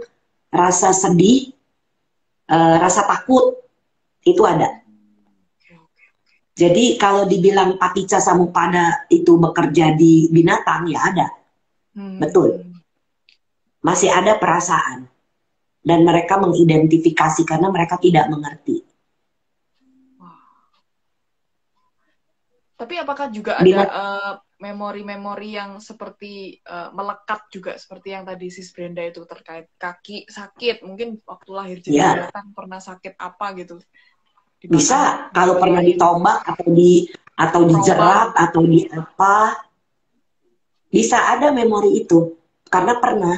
rasa sedih, rasa takut, itu ada. Oke, oke. Jadi kalau dibilang Paticca Samuppada itu bekerja di binatang, ya ada. Betul. Hmm. Masih ada perasaan. Dan mereka mengidentifikasi karena mereka tidak mengerti. Wah. Tapi apakah juga ada Binat memori-memori yang seperti melekat juga seperti yang tadi Sis Brenda itu terkait kaki sakit, mungkin waktu lahir jadi ya, binatang pernah sakit apa gitu dimakan bisa kalau hewan pernah lain, ditombak atau dijerat trauma. atau di apa, bisa ada memori itu. Karena pernah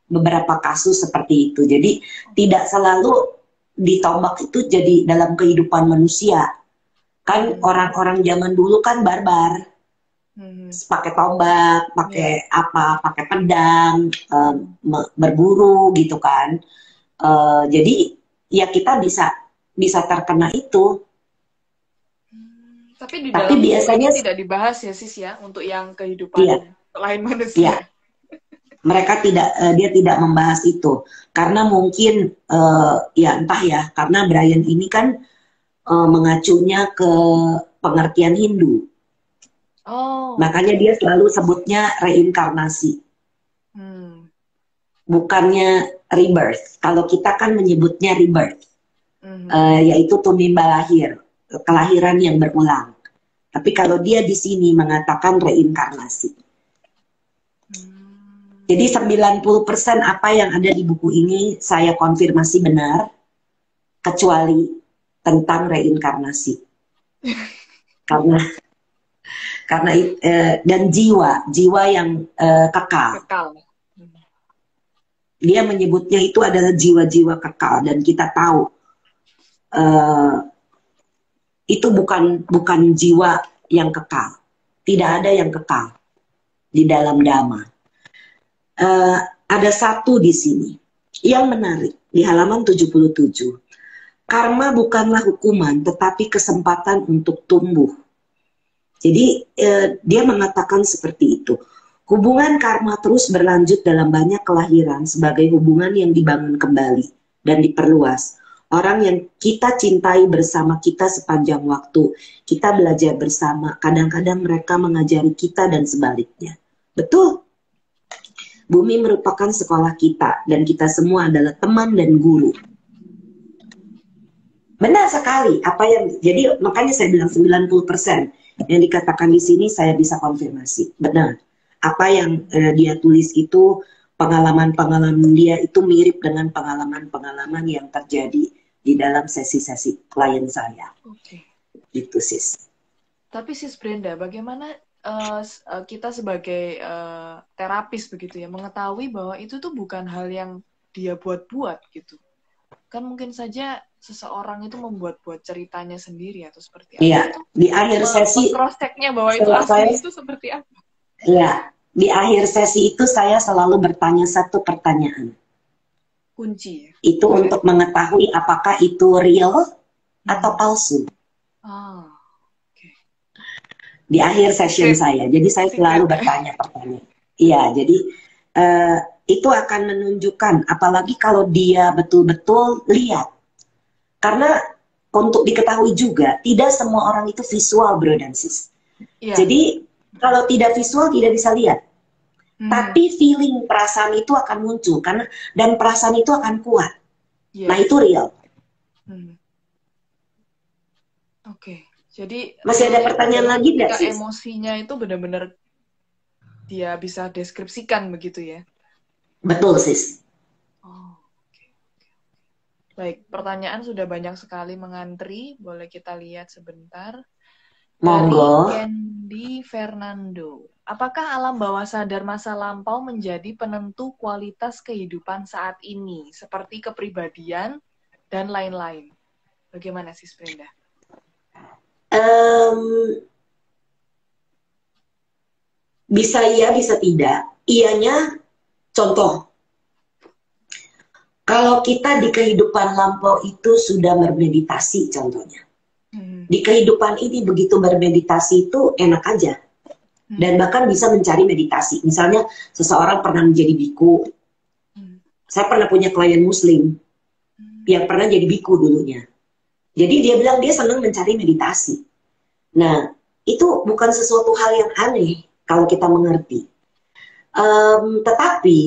beberapa kasus seperti itu. Jadi tidak selalu ditombak itu jadi dalam kehidupan manusia. Kan Hmm. orang-orang zaman dulu kan barbar, Hmm. pakai tombak, pakai Ya. apa, pakai pedang, Hmm. berburu gitu kan. Jadi ya kita bisa bisa terkena itu. Tapi di Tapi dalam buku ini biasanya tidak dibahas ya Sis ya untuk yang kehidupan iya, lain manusia. iya, mereka tidak dia tidak membahas itu karena mungkin ya entah ya karena Brian ini kan mengacunya ke pengertian Hindu. Oh, Makanya oke. dia selalu sebutnya reinkarnasi, Hmm. bukannya rebirth. Kalau kita kan menyebutnya rebirth, Mhm. yaitu tumimba lahir, kelahiran yang berulang. Tapi kalau dia di sini mengatakan reinkarnasi. Hmm. Jadi 90% apa yang ada di buku ini saya konfirmasi benar, kecuali tentang reinkarnasi. Karena dan jiwa yang kekal. Kekal. Hmm. Dia menyebutnya itu adalah jiwa-jiwa kekal dan kita tahu eh, itu bukan jiwa yang kekal. Tidak ada yang kekal di dalam dhamma. Eh, ada satu di sini yang menarik di halaman 77. Karma bukanlah hukuman tetapi kesempatan untuk tumbuh. Jadi dia mengatakan seperti itu. Hubungan karma terus berlanjut dalam banyak kelahiran sebagai hubungan yang dibangun kembali dan diperluas. Orang yang kita cintai bersama kita sepanjang waktu. Kita belajar bersama. Kadang-kadang mereka mengajari kita dan sebaliknya. Betul. Bumi merupakan sekolah kita dan kita semua adalah teman dan guru. Benar sekali apa yang jadi makanya saya bilang 90% yang dikatakan di sini saya bisa konfirmasi. Benar. Apa yang dia tulis itu pengalaman-pengalaman dia itu mirip dengan pengalaman-pengalaman yang terjadi di dalam sesi-sesi klien saya. Oke. Gitu sis. Tapi Sis Brenda, bagaimana kita sebagai terapis begitu ya mengetahui bahwa itu tuh bukan hal yang dia buat-buat gitu. Kan mungkin saja seseorang itu membuat-buat ceritanya sendiri atau seperti apa. Iya, Itu di akhir sesi meng-cross check-nya bahwa itu saya asli itu seperti apa? ya, di akhir sesi itu saya selalu bertanya satu pertanyaan. Kunci ya. Itu untuk mengetahui apakah itu real atau Hmm. palsu. Ah, oke. Di akhir session Secret, saya. Jadi saya selalu secret ya. bertanya pertanyaan. Iya, jadi itu akan menunjukkan, apalagi kalau dia betul-betul lihat. Karena untuk diketahui juga, tidak semua orang itu visual, bro dan sis. Iya. Jadi kalau tidak visual tidak bisa lihat. Hmm. Tapi feeling perasaan itu akan muncul karena dan perasaan itu akan kuat. Nah Yes. itu real. Hmm. Oke. Jadi Masih ada pertanyaan lagi nggak ketika sih? emosinya itu benar-benar dia bisa deskripsikan begitu ya? Betul, sis. Oh, oke. Baik, pertanyaan sudah banyak sekali mengantri. Boleh kita lihat sebentar. Dari Monggo. Candy Fernando. Apakah alam bawah sadar masa lampau menjadi penentu kualitas kehidupan saat ini, seperti kepribadian dan lain-lain? Bagaimana sih, Brenda? Em, Bisa iya, bisa tidak. Iyanya, contoh. Kalau kita di kehidupan lampau itu sudah bermeditasi, contohnya. Di kehidupan ini begitu bermeditasi itu enak aja. Dan bahkan bisa mencari meditasi. Misalnya, seseorang pernah menjadi biku. Saya pernah punya klien muslim yang pernah jadi biku dulunya. Jadi dia bilang dia senang mencari meditasi. Nah, itu bukan sesuatu hal yang aneh kalau kita mengerti. Tetapi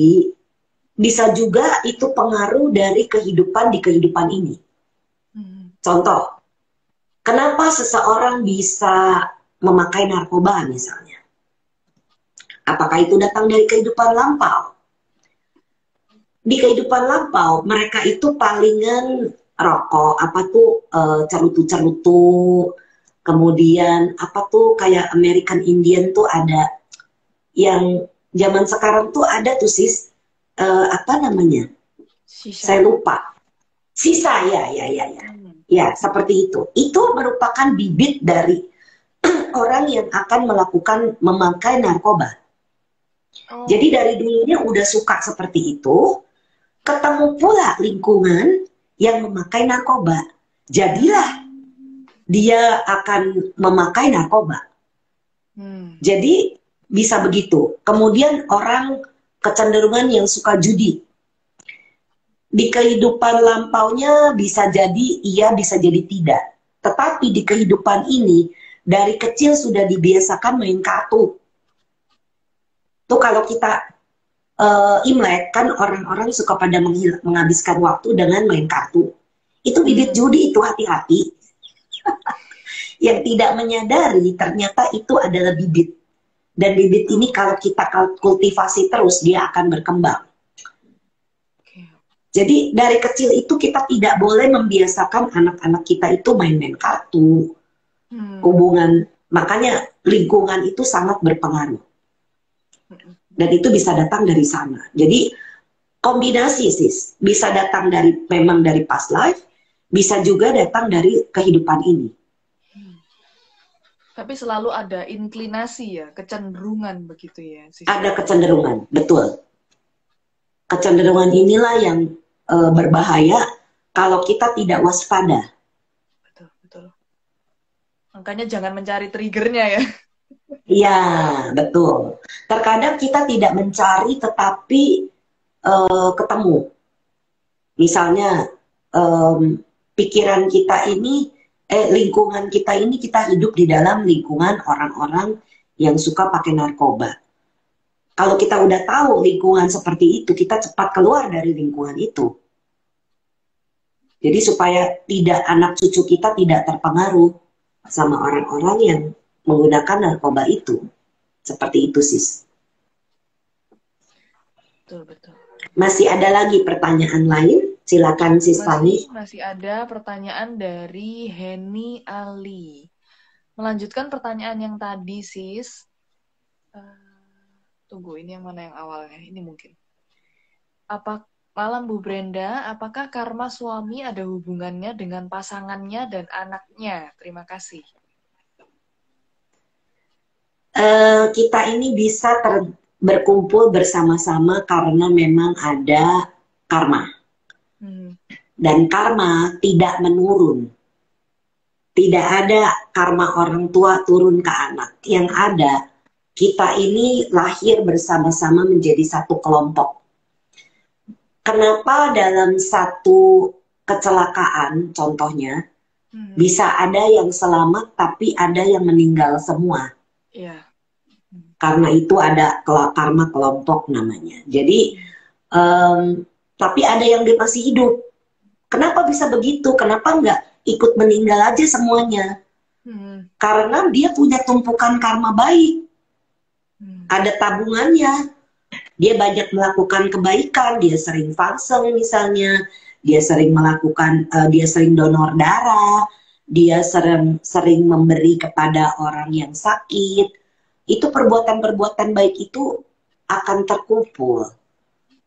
bisa juga itu pengaruh dari kehidupan di kehidupan ini. Contoh, kenapa seseorang bisa memakai narkoba misalnya? Apakah itu datang dari kehidupan lampau? Di kehidupan lampau, mereka itu palingan rokok, apa tuh cerutu-cerutu, kemudian apa tuh kayak American Indian tuh ada yang zaman sekarang tuh ada tuh sis, apa namanya? Shisha. Saya lupa. Sisa, ya. Ya, seperti itu. Itu merupakan bibit dari orang yang akan memakai narkoba. Jadi dari dulunya udah suka seperti itu, ketemu pula lingkungan yang memakai narkoba. Jadilah dia akan memakai narkoba. Jadi bisa begitu. Kemudian orang kecenderungan yang suka judi. Di kehidupan lampaunya bisa jadi iya, bisa jadi tidak. Tetapi di kehidupan ini, dari kecil sudah dibiasakan main kartu. Tuh kalau kita Imlek, kan orang-orang suka pada menghabiskan waktu dengan main kartu. Itu bibit judi, itu hati-hati. Yang tidak menyadari ternyata itu adalah bibit. Dan bibit ini kalau kita kultivasi terus, dia akan berkembang. Jadi dari kecil itu kita tidak boleh membiasakan anak-anak kita itu main-main kartu, hubungan. Makanya lingkungan itu sangat berpengaruh. Dan itu bisa datang dari sana. Jadi kombinasi sis, bisa datang memang dari past life, bisa juga datang dari kehidupan ini. Tapi selalu ada inklinasi ya, kecenderungan begitu ya. Ada kecenderungan, betul. Kecenderungan inilah yang berbahaya kalau kita tidak waspada. Betul. Makanya jangan mencari triggernya ya. Iya, betul. Terkadang kita tidak mencari tetapi ketemu. Misalnya pikiran kita ini, lingkungan kita ini, kita hidup di dalam lingkungan orang-orang yang suka pakai narkoba. Kalau kita udah tahu lingkungan seperti itu, kita cepat keluar dari lingkungan itu. Jadi supaya anak cucu kita tidak terpengaruh sama orang-orang yang menggunakan narkoba itu. Seperti itu, sis. Betul. Masih ada lagi pertanyaan lain? Silakan, sis Fani. Masih ada pertanyaan dari Henny Ali. Melanjutkan pertanyaan yang tadi, sis. Tunggu, ini yang mana yang awalnya? Ini mungkin. Malam Bu Brenda, apakah karma suami ada hubungannya dengan pasangannya dan anaknya? Terima kasih. Kita ini bisa berkumpul bersama-sama karena memang ada karma. Dan karma tidak menurun. Tidak ada karma orang tua turun ke anak. Yang ada, kita ini lahir bersama-sama menjadi satu kelompok. Kenapa dalam satu kecelakaan, contohnya, bisa ada yang selamat tapi ada yang meninggal semua? Iya. Karena itu ada karma kelompok namanya. Jadi, tapi ada yang masih hidup. Kenapa bisa begitu? Kenapa nggak ikut meninggal aja semuanya? Hmm. Karena dia punya tumpukan karma baik. Ada tabungannya. Dia banyak melakukan kebaikan, dia sering fasting misalnya, dia sering melakukan, dia sering donor darah, dia sering memberi kepada orang yang sakit. Itu perbuatan-perbuatan baik itu akan terkumpul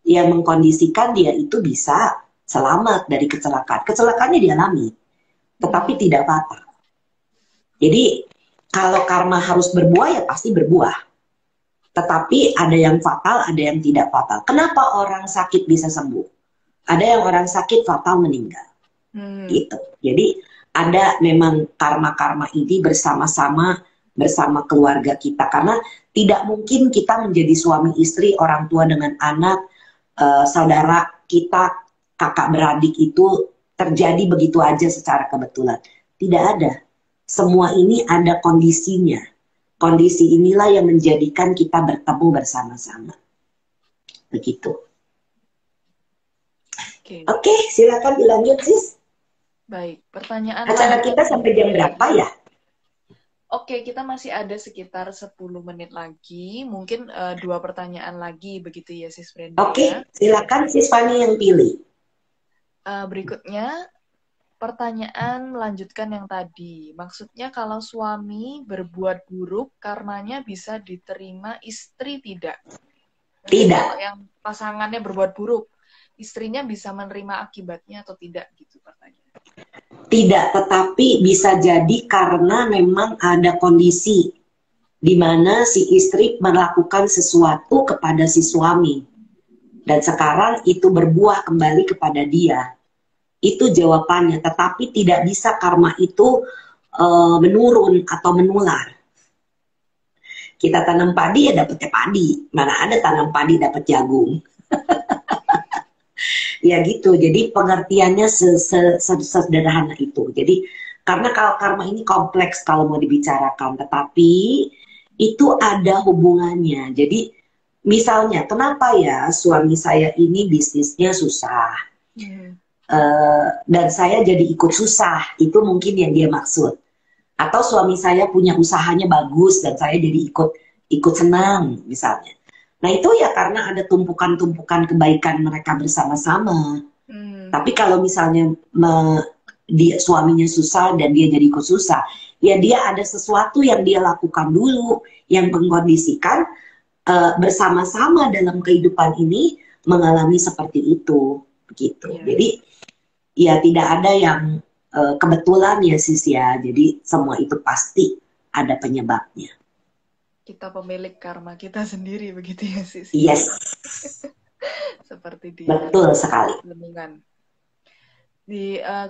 yang mengkondisikan dia itu bisa selamat dari kecelakaan. Kecelakaannya dialami, tetapi tidak fatal. Jadi kalau karma harus berbuah ya pasti berbuah. Tetapi ada yang fatal, ada yang tidak fatal. Kenapa orang sakit bisa sembuh? Ada yang orang sakit fatal meninggal. Gitu. Jadi ada memang karma-karma ini bersama-sama bersama keluarga kita. Karena tidak mungkin kita menjadi suami istri, orang tua dengan anak, saudara kita, kakak beradik itu terjadi begitu aja secara kebetulan. Tidak ada. Semua ini ada kondisinya. Kondisi inilah yang menjadikan kita bertemu bersama-sama. Begitu. Oke, silakan dilanjut, Sis. Baik, pertanyaan acara kita sampai jam berapa ya? Oke, kita masih ada sekitar 10 menit lagi. Mungkin 2 pertanyaan lagi, begitu ya, Sis Brenda. Oke, silakan Sis Fani yang pilih. Berikutnya, pertanyaan melanjutkan yang tadi. Maksudnya kalau suami berbuat buruk, karenanya bisa diterima istri tidak? Tidak. Kalau yang pasangannya berbuat buruk, istrinya bisa menerima akibatnya atau tidak? Gitu pertanyaan. Tidak, tetapi bisa jadi karena memang ada kondisi di mana si istri melakukan sesuatu kepada si suami. Dan sekarang itu berbuah kembali kepada dia. Itu jawabannya, tetapi tidak bisa karma itu menurun atau menular. Kita tanam padi ya dapetnya padi, mana ada tanam padi dapat jagung. Ya gitu, jadi pengertiannya sederhana itu. Jadi karena kalau karma ini kompleks kalau mau dibicarakan, tetapi itu ada hubungannya. Jadi misalnya kenapa ya suami saya ini bisnisnya susah, dan saya jadi ikut susah, itu mungkin yang dia maksud. Atau suami saya punya usahanya bagus dan saya jadi ikut senang misalnya. Nah itu ya karena ada tumpukan-tumpukan kebaikan mereka bersama-sama. Tapi kalau misalnya suaminya susah dan dia jadi ikut susah, ya dia ada sesuatu yang dia lakukan dulu yang mengkondisikan bersama-sama dalam kehidupan ini mengalami seperti itu, begitu. Jadi ya tidak ada yang kebetulan ya Sis ya. Jadi semua itu pasti ada penyebabnya. Kita pemilik karma kita sendiri, begitu ya Sis? Yes. Seperti di betul sekali.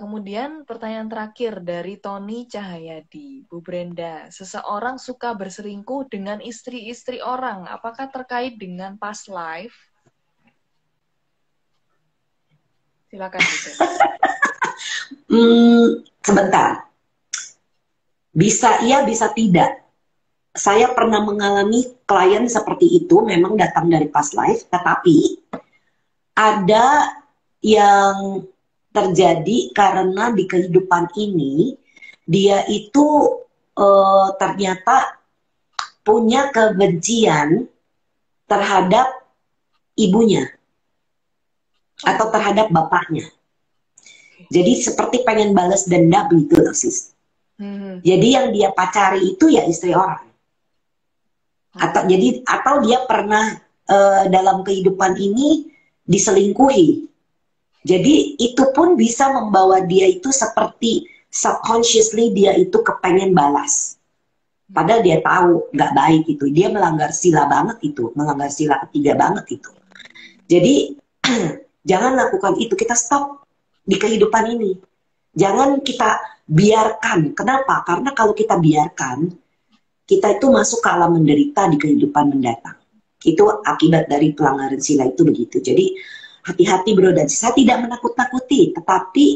Kemudian pertanyaan terakhir dari Tony Cahyadi, Bu Brenda, seseorang suka berselingkuh dengan istri-istri orang, apakah terkait dengan past life? Silakan Bu Brenda. Sebentar. Bisa iya, bisa tidak. Saya pernah mengalami klien seperti itu, memang datang dari past life, tetapi ada yang terjadi karena di kehidupan ini dia itu ternyata punya kebencian terhadap ibunya atau terhadap bapaknya. Jadi seperti pengen balas dendam gitu loh Sis. Jadi yang dia pacari itu ya istri orang. Atau dia pernah dalam kehidupan ini diselingkuhi. Jadi itu pun bisa membawa dia itu seperti subconsciously dia itu kepengen balas. Padahal dia tahu nggak baik itu. Dia melanggar sila banget itu, melanggar sila ketiga banget itu. Jadi jangan lakukan itu. Kita stop di kehidupan ini. Jangan kita biarkan. Kenapa? Karena kalau kita biarkan, kita itu masuk ke alam menderita di kehidupan mendatang. Itu akibat dari pelanggaran sila itu begitu. Jadi hati-hati bro dan saya tidak menakut-nakuti, tetapi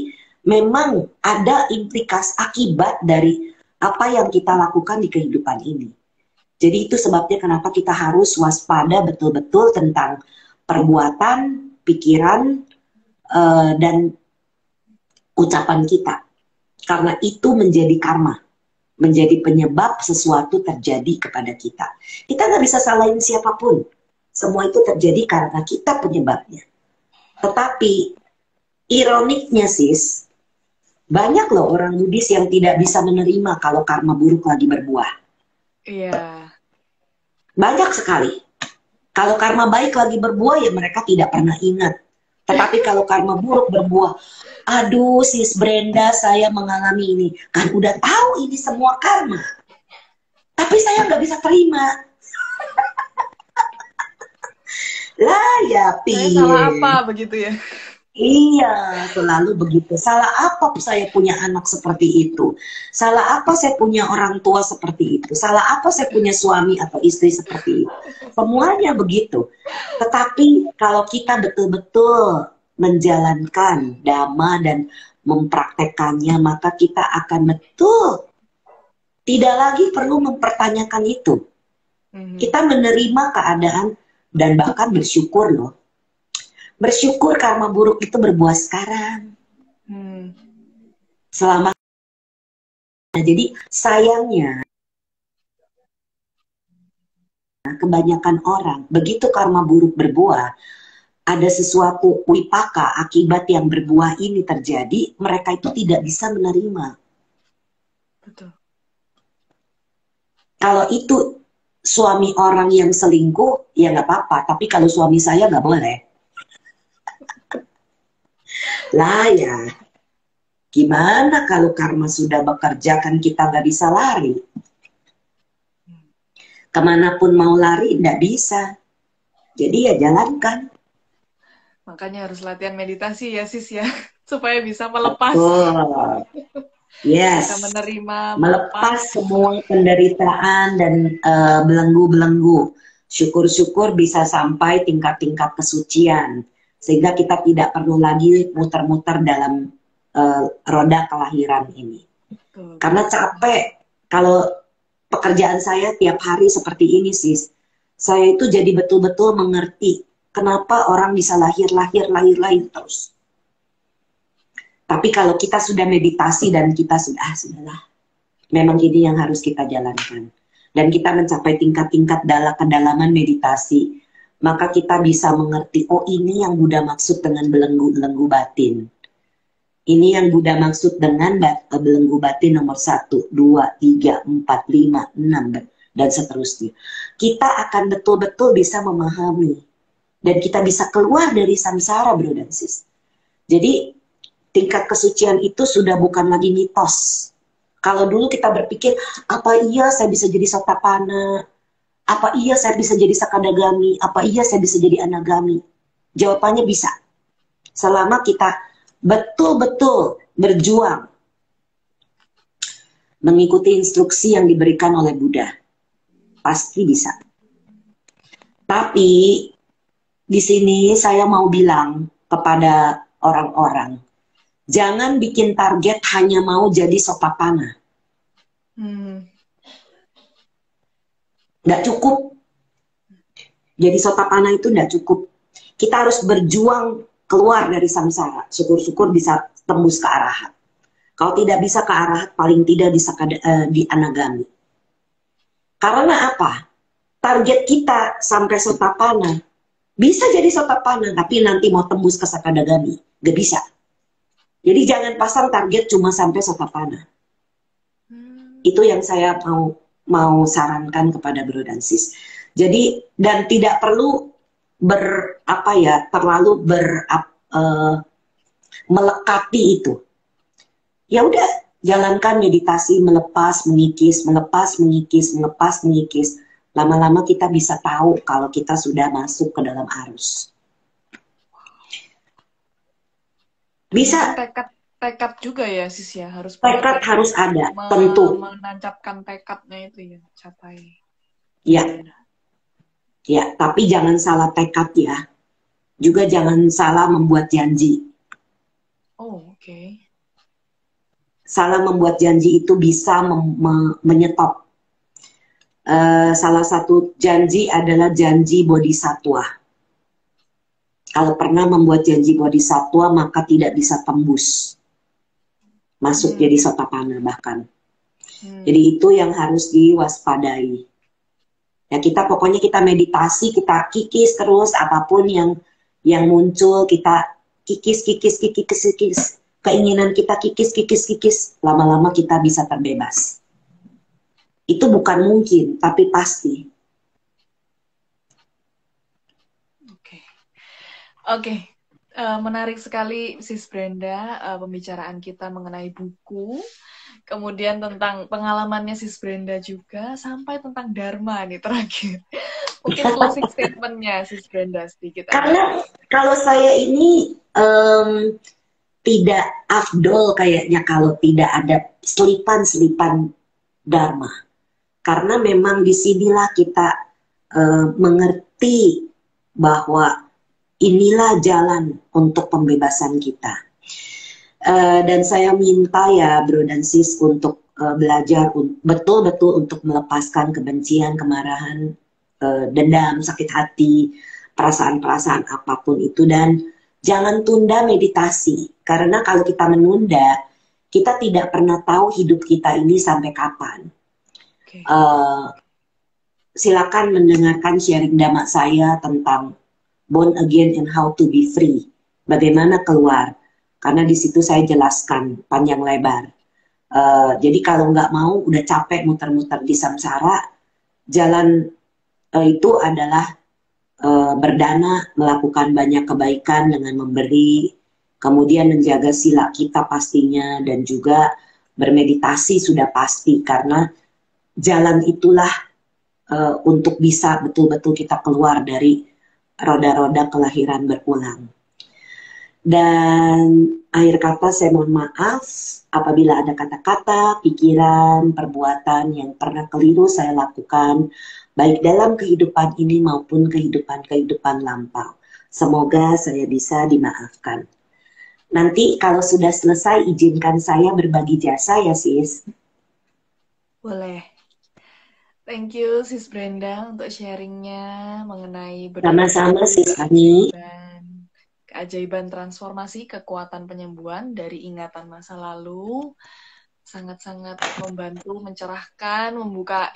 memang ada implikasi akibat dari apa yang kita lakukan di kehidupan ini. Jadi itu sebabnya kenapa kita harus waspada betul-betul tentang perbuatan, pikiran, dan ucapan kita. Karena itu menjadi karma. menjadi penyebab sesuatu terjadi kepada kita. Kita nggak bisa salahin siapapun. Semua itu terjadi karena kita penyebabnya. Tetapi ironiknya sis, banyak loh orang Buddhis yang tidak bisa menerima kalau karma buruk lagi berbuah. Iya. Banyak sekali. Kalau karma baik lagi berbuah ya mereka tidak pernah ingat. Tetapi kalau karma buruk berbuah, aduh sis Brenda saya mengalami ini. Kan udah tahu ini semua karma. Tapi saya nggak bisa terima. Lah ya Saya salah apa begitu ya? Iya, selalu begitu. Salah apa saya punya anak seperti itu? Salah apa saya punya orang tua seperti itu? Salah apa saya punya suami atau istri seperti itu? Semuanya begitu. Tetapi kalau kita betul-betul menjalankan dhamma dan mempraktekannya, maka kita akan betul tidak lagi perlu mempertanyakan itu. Kita menerima keadaan dan bahkan bersyukur loh. Bersyukur karma buruk itu berbuah sekarang. Selama jadi sayangnya kebanyakan orang begitu karma buruk berbuah, ada sesuatu wipaka akibat yang berbuah ini terjadi, mereka itu tidak bisa menerima. Betul. Kalau itu suami orang yang selingkuh, ya nggak apa-apa. Tapi kalau suami saya nggak boleh. Lah ya, gimana kalau karma sudah bekerja kan kita nggak bisa lari. Kemanapun mau lari nggak bisa. Jadi ya jalankan. Makanya harus latihan meditasi ya sis ya, supaya bisa melepas. Yes. Bisa menerima, melepas semua penderitaan dan belenggu-belenggu. Syukur-syukur bisa sampai tingkat-tingkat kesucian. Sehingga kita tidak perlu lagi muter-muter dalam roda kelahiran ini. Betul. Karena capek. Kalau pekerjaan saya tiap hari seperti ini sis, saya itu jadi betul-betul mengerti kenapa orang bisa lahir terus. Tapi kalau kita sudah meditasi dan kita sudahlah, memang ini yang harus kita jalankan. Dan kita mencapai tingkat-tingkat kedalaman meditasi, maka kita bisa mengerti, oh ini yang Buddha maksud dengan belenggu-belenggu batin. Ini yang Buddha maksud dengan belenggu batin nomor 1, 2, 3, 4, 5, 6, dan seterusnya. Kita akan betul-betul bisa memahami. Dan kita bisa keluar dari samsara, bro dan sis. Jadi, tingkat kesucian itu sudah bukan lagi mitos. Kalau dulu kita berpikir, apa iya saya bisa jadi Sotapanna? Apa iya saya bisa jadi Sakadagami? Apa iya saya bisa jadi Anagami? Jawabannya bisa. Selama kita betul-betul berjuang mengikuti instruksi yang diberikan oleh Buddha. Pasti bisa. Tapi di sini saya mau bilang kepada orang-orang, jangan bikin target hanya mau jadi Sotapanna. Nggak cukup. Jadi Sotapanna itu nggak cukup. Kita harus berjuang keluar dari samsara. Syukur-syukur bisa tembus ke arahat. Kalau tidak bisa ke arahat, paling tidak bisa di anagami. Karena apa? Target kita sampai Sotapanna. Bisa jadi Sotapanna, tapi nanti mau tembus ke Sakadagami. Nggak bisa. Jadi jangan pasang target cuma sampai Sotapanna. Itu yang saya mau sarankan kepada bro dan sis. Jadi dan tidak perlu terlalu melekati itu. Ya udah, jalankan meditasi, melepas, mengikis, melepas, mengikis, melepas, mengikis. Lama-lama kita bisa tahu kalau kita sudah masuk ke dalam arus. Bisa. Tekad juga ya sis ya, harus tekad harus ada, tentu. Menancapkan tekadnya itu ya, capai. Ya, tapi jangan salah tekad ya. Juga jangan salah membuat janji. Oh, oke. Salah membuat janji itu bisa menyetop. Salah satu janji adalah janji bodhisatwa. Kalau pernah membuat janji bodhisatwa, maka tidak bisa tembus. Masuk jadi Sotapanna bahkan. Jadi itu yang harus diwaspadai. Ya pokoknya kita meditasi, kita kikis terus apapun yang muncul kita kikis. Keinginan kita kikis. Lama-lama kita bisa terbebas. Itu bukan mungkin, tapi pasti. Oke. Menarik sekali Sis Brenda pembicaraan kita mengenai buku, kemudian tentang pengalamannya Sis Brenda juga, sampai tentang Dharma nih terakhir. Mungkin closing statement-nya Sis Brenda sedikit. Karena kalau saya ini tidak afdol kayaknya kalau tidak ada selipan-selipan Dharma. Karena memang disinilah kita mengerti bahwa inilah jalan untuk pembebasan kita. Dan saya minta ya bro dan sis untuk belajar betul-betul untuk melepaskan kebencian, kemarahan, dendam, sakit hati, perasaan-perasaan apapun itu. Dan jangan tunda meditasi. Karena kalau kita menunda, kita tidak pernah tahu hidup kita ini sampai kapan. Silakan mendengarkan sharing dhamma saya tentang Born Again and How to Be Free. Bagaimana keluar. Karena di situ saya jelaskan panjang lebar. Jadi kalau nggak mau, udah capek muter-muter di samsara, jalan itu adalah berdana, melakukan banyak kebaikan dengan memberi, kemudian menjaga sila kita pastinya, dan juga bermeditasi sudah pasti. Karena jalan itulah untuk bisa betul-betul kita keluar dari roda-roda kelahiran berulang. Dan akhir kata saya mohon maaf apabila ada kata-kata, pikiran, perbuatan yang pernah keliru saya lakukan, baik dalam kehidupan ini maupun kehidupan lampau. Semoga saya bisa dimaafkan. Nanti kalau sudah selesai, izinkan saya berbagi jasa ya sis. Boleh. Thank you Sis Brenda untuk sharingnya mengenai sama-sama Sis Hani. Keajaiban transformasi, kekuatan penyembuhan dari ingatan masa lalu. Sangat-sangat membantu, mencerahkan, membuka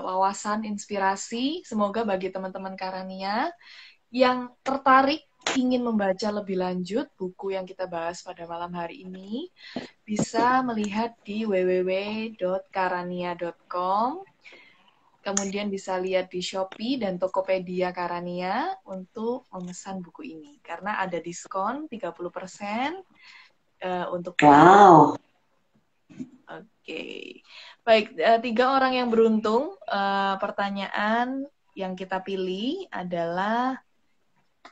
wawasan, inspirasi. Semoga bagi teman-teman Karania yang tertarik ingin membaca lebih lanjut buku yang kita bahas pada malam hari ini, bisa melihat di www.karania.com. Kemudian bisa lihat di Shopee dan Tokopedia Karania untuk memesan buku ini. Karena ada diskon 30% untuk wow. Oke. Baik, 3 orang yang beruntung. Pertanyaan yang kita pilih adalah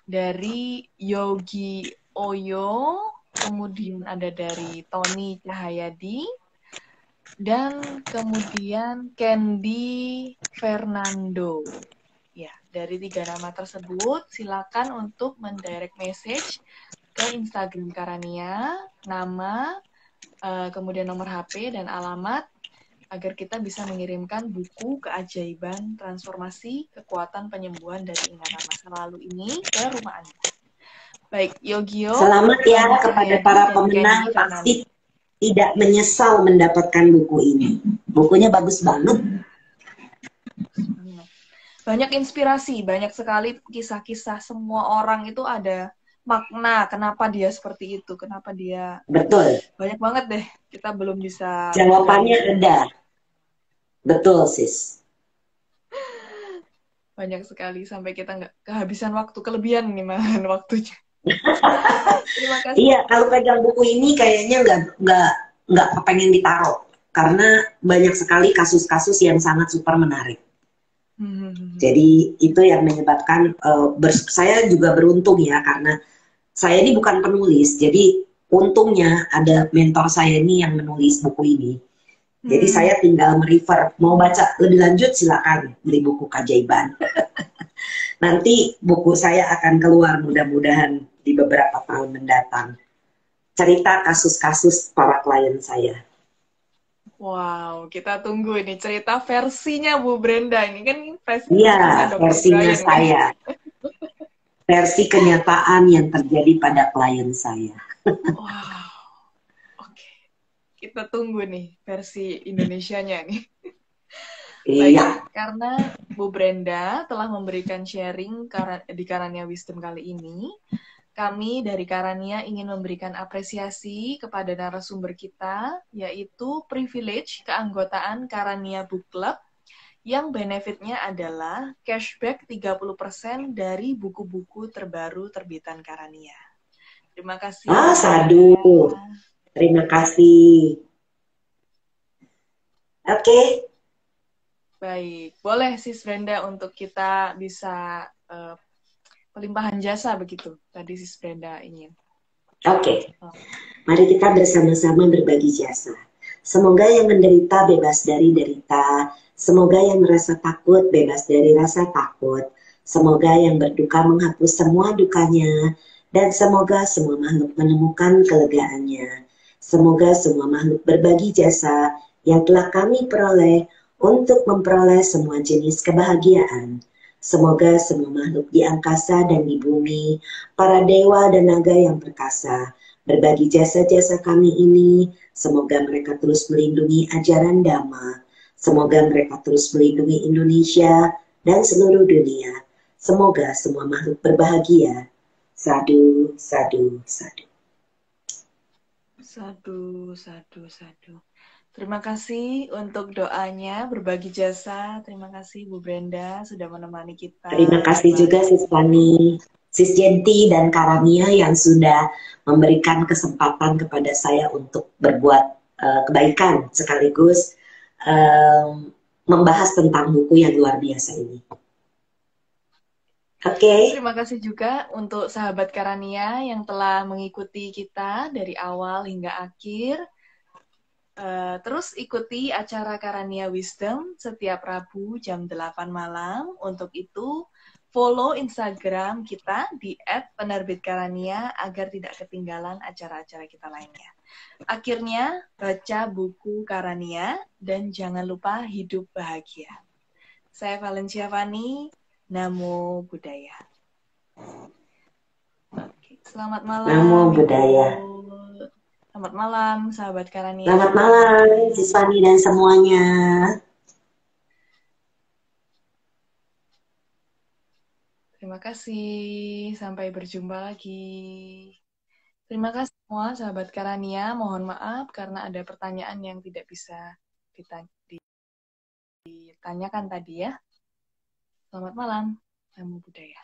dari Yogi Oyo, kemudian ada dari Tony Cahayadi, dan kemudian Candy Fernando. Ya, dari 3 nama tersebut, silakan untuk mendirect message ke Instagram Karania, nama, kemudian nomor HP dan alamat, agar kita bisa mengirimkan buku Keajaiban Transformasi Kekuatan Penyembuhan dari Ingatan Masa Lalu ini ke rumah Anda. Baik, Yogio. Selamat ya kepada para pemenang, pasti tidak menyesal mendapatkan buku ini. Bukunya bagus banget. Banyak inspirasi, banyak sekali kisah-kisah. Semua orang itu ada makna kenapa dia seperti itu, kenapa dia. Betul. Banyak banget deh, kita belum bisa. Jawabannya ada. Betul sis. Banyak sekali sampai kita nggak kehabisan waktu, kelebihan nih malahan waktunya. Terima kasih. Iya, kalau pegang buku ini kayaknya nggak kepengen ditaruh karena banyak sekali kasus-kasus yang sangat super menarik. Jadi itu yang menyebabkan saya juga beruntung ya karena saya ini bukan penulis. Jadi untungnya ada mentor saya ini yang menulis buku ini. Jadi saya tinggal merefer, mau baca lebih lanjut silakan beli buku Keajaiban. Nanti buku saya akan keluar mudah-mudahan di beberapa tahun mendatang. Cerita kasus-kasus para klien saya. Wow, kita tunggu ini cerita versinya Bu Brenda. Ini kan versinya saya. Versi kenyataan yang terjadi pada klien saya. Wow. Oke. kita tunggu nih versi Indonesianya nih. Iya. Baik, karena Bu Brenda telah memberikan sharing di Karania Wisdom kali ini, kami dari Karania ingin memberikan apresiasi kepada narasumber kita, yaitu privilege keanggotaan Karania Book Club, yang benefitnya adalah cashback 30% dari buku-buku terbaru terbitan Karania. Terima kasih. Sadu. Terima kasih. Oke. Baik, boleh Sis Brenda untuk kita bisa pelimpahan jasa begitu. Tadi Sis Brenda ingin. Oke. Mari kita bersama-sama berbagi jasa. Semoga yang menderita bebas dari derita. Semoga yang merasa takut bebas dari rasa takut. Semoga yang berduka menghapus semua dukanya. Dan semoga semua makhluk menemukan kelegaannya. Semoga semua makhluk berbagi jasa yang telah kami peroleh untuk memperoleh semua jenis kebahagiaan. Semoga semua makhluk di angkasa dan di bumi, para dewa dan naga yang perkasa, berbagi jasa-jasa kami ini, semoga mereka terus melindungi ajaran Dhamma. Semoga mereka terus melindungi Indonesia dan seluruh dunia. Semoga semua makhluk berbahagia. Sadu, sadu, sadu. Sadu, sadu, sadu. Terima kasih untuk doanya, berbagi jasa. Terima kasih Bu Brenda sudah menemani kita. Terima kasih juga Sis Fani, Sis Yenti, dan Karania yang sudah memberikan kesempatan kepada saya untuk berbuat kebaikan sekaligus membahas tentang buku yang luar biasa ini. Oke. Terima kasih juga untuk sahabat Karania yang telah mengikuti kita dari awal hingga akhir. Terus ikuti acara Karania Wisdom setiap Rabu jam 8 malam. Untuk itu, follow Instagram kita di @penerbitkarania agar tidak ketinggalan acara-acara kita lainnya. Akhirnya, baca buku Karania dan jangan lupa hidup bahagia. Saya Valencia Fani, Namo Buddhaya. Oke, selamat malam. Namo Buddhaya. Selamat malam, sahabat Karania. Selamat malam, Sis Fani dan semuanya. Terima kasih, sampai berjumpa lagi. Terima kasih semua sahabat Karania, mohon maaf karena ada pertanyaan yang tidak bisa ditanyakan tadi ya. Selamat malam, Namo Buddhaya.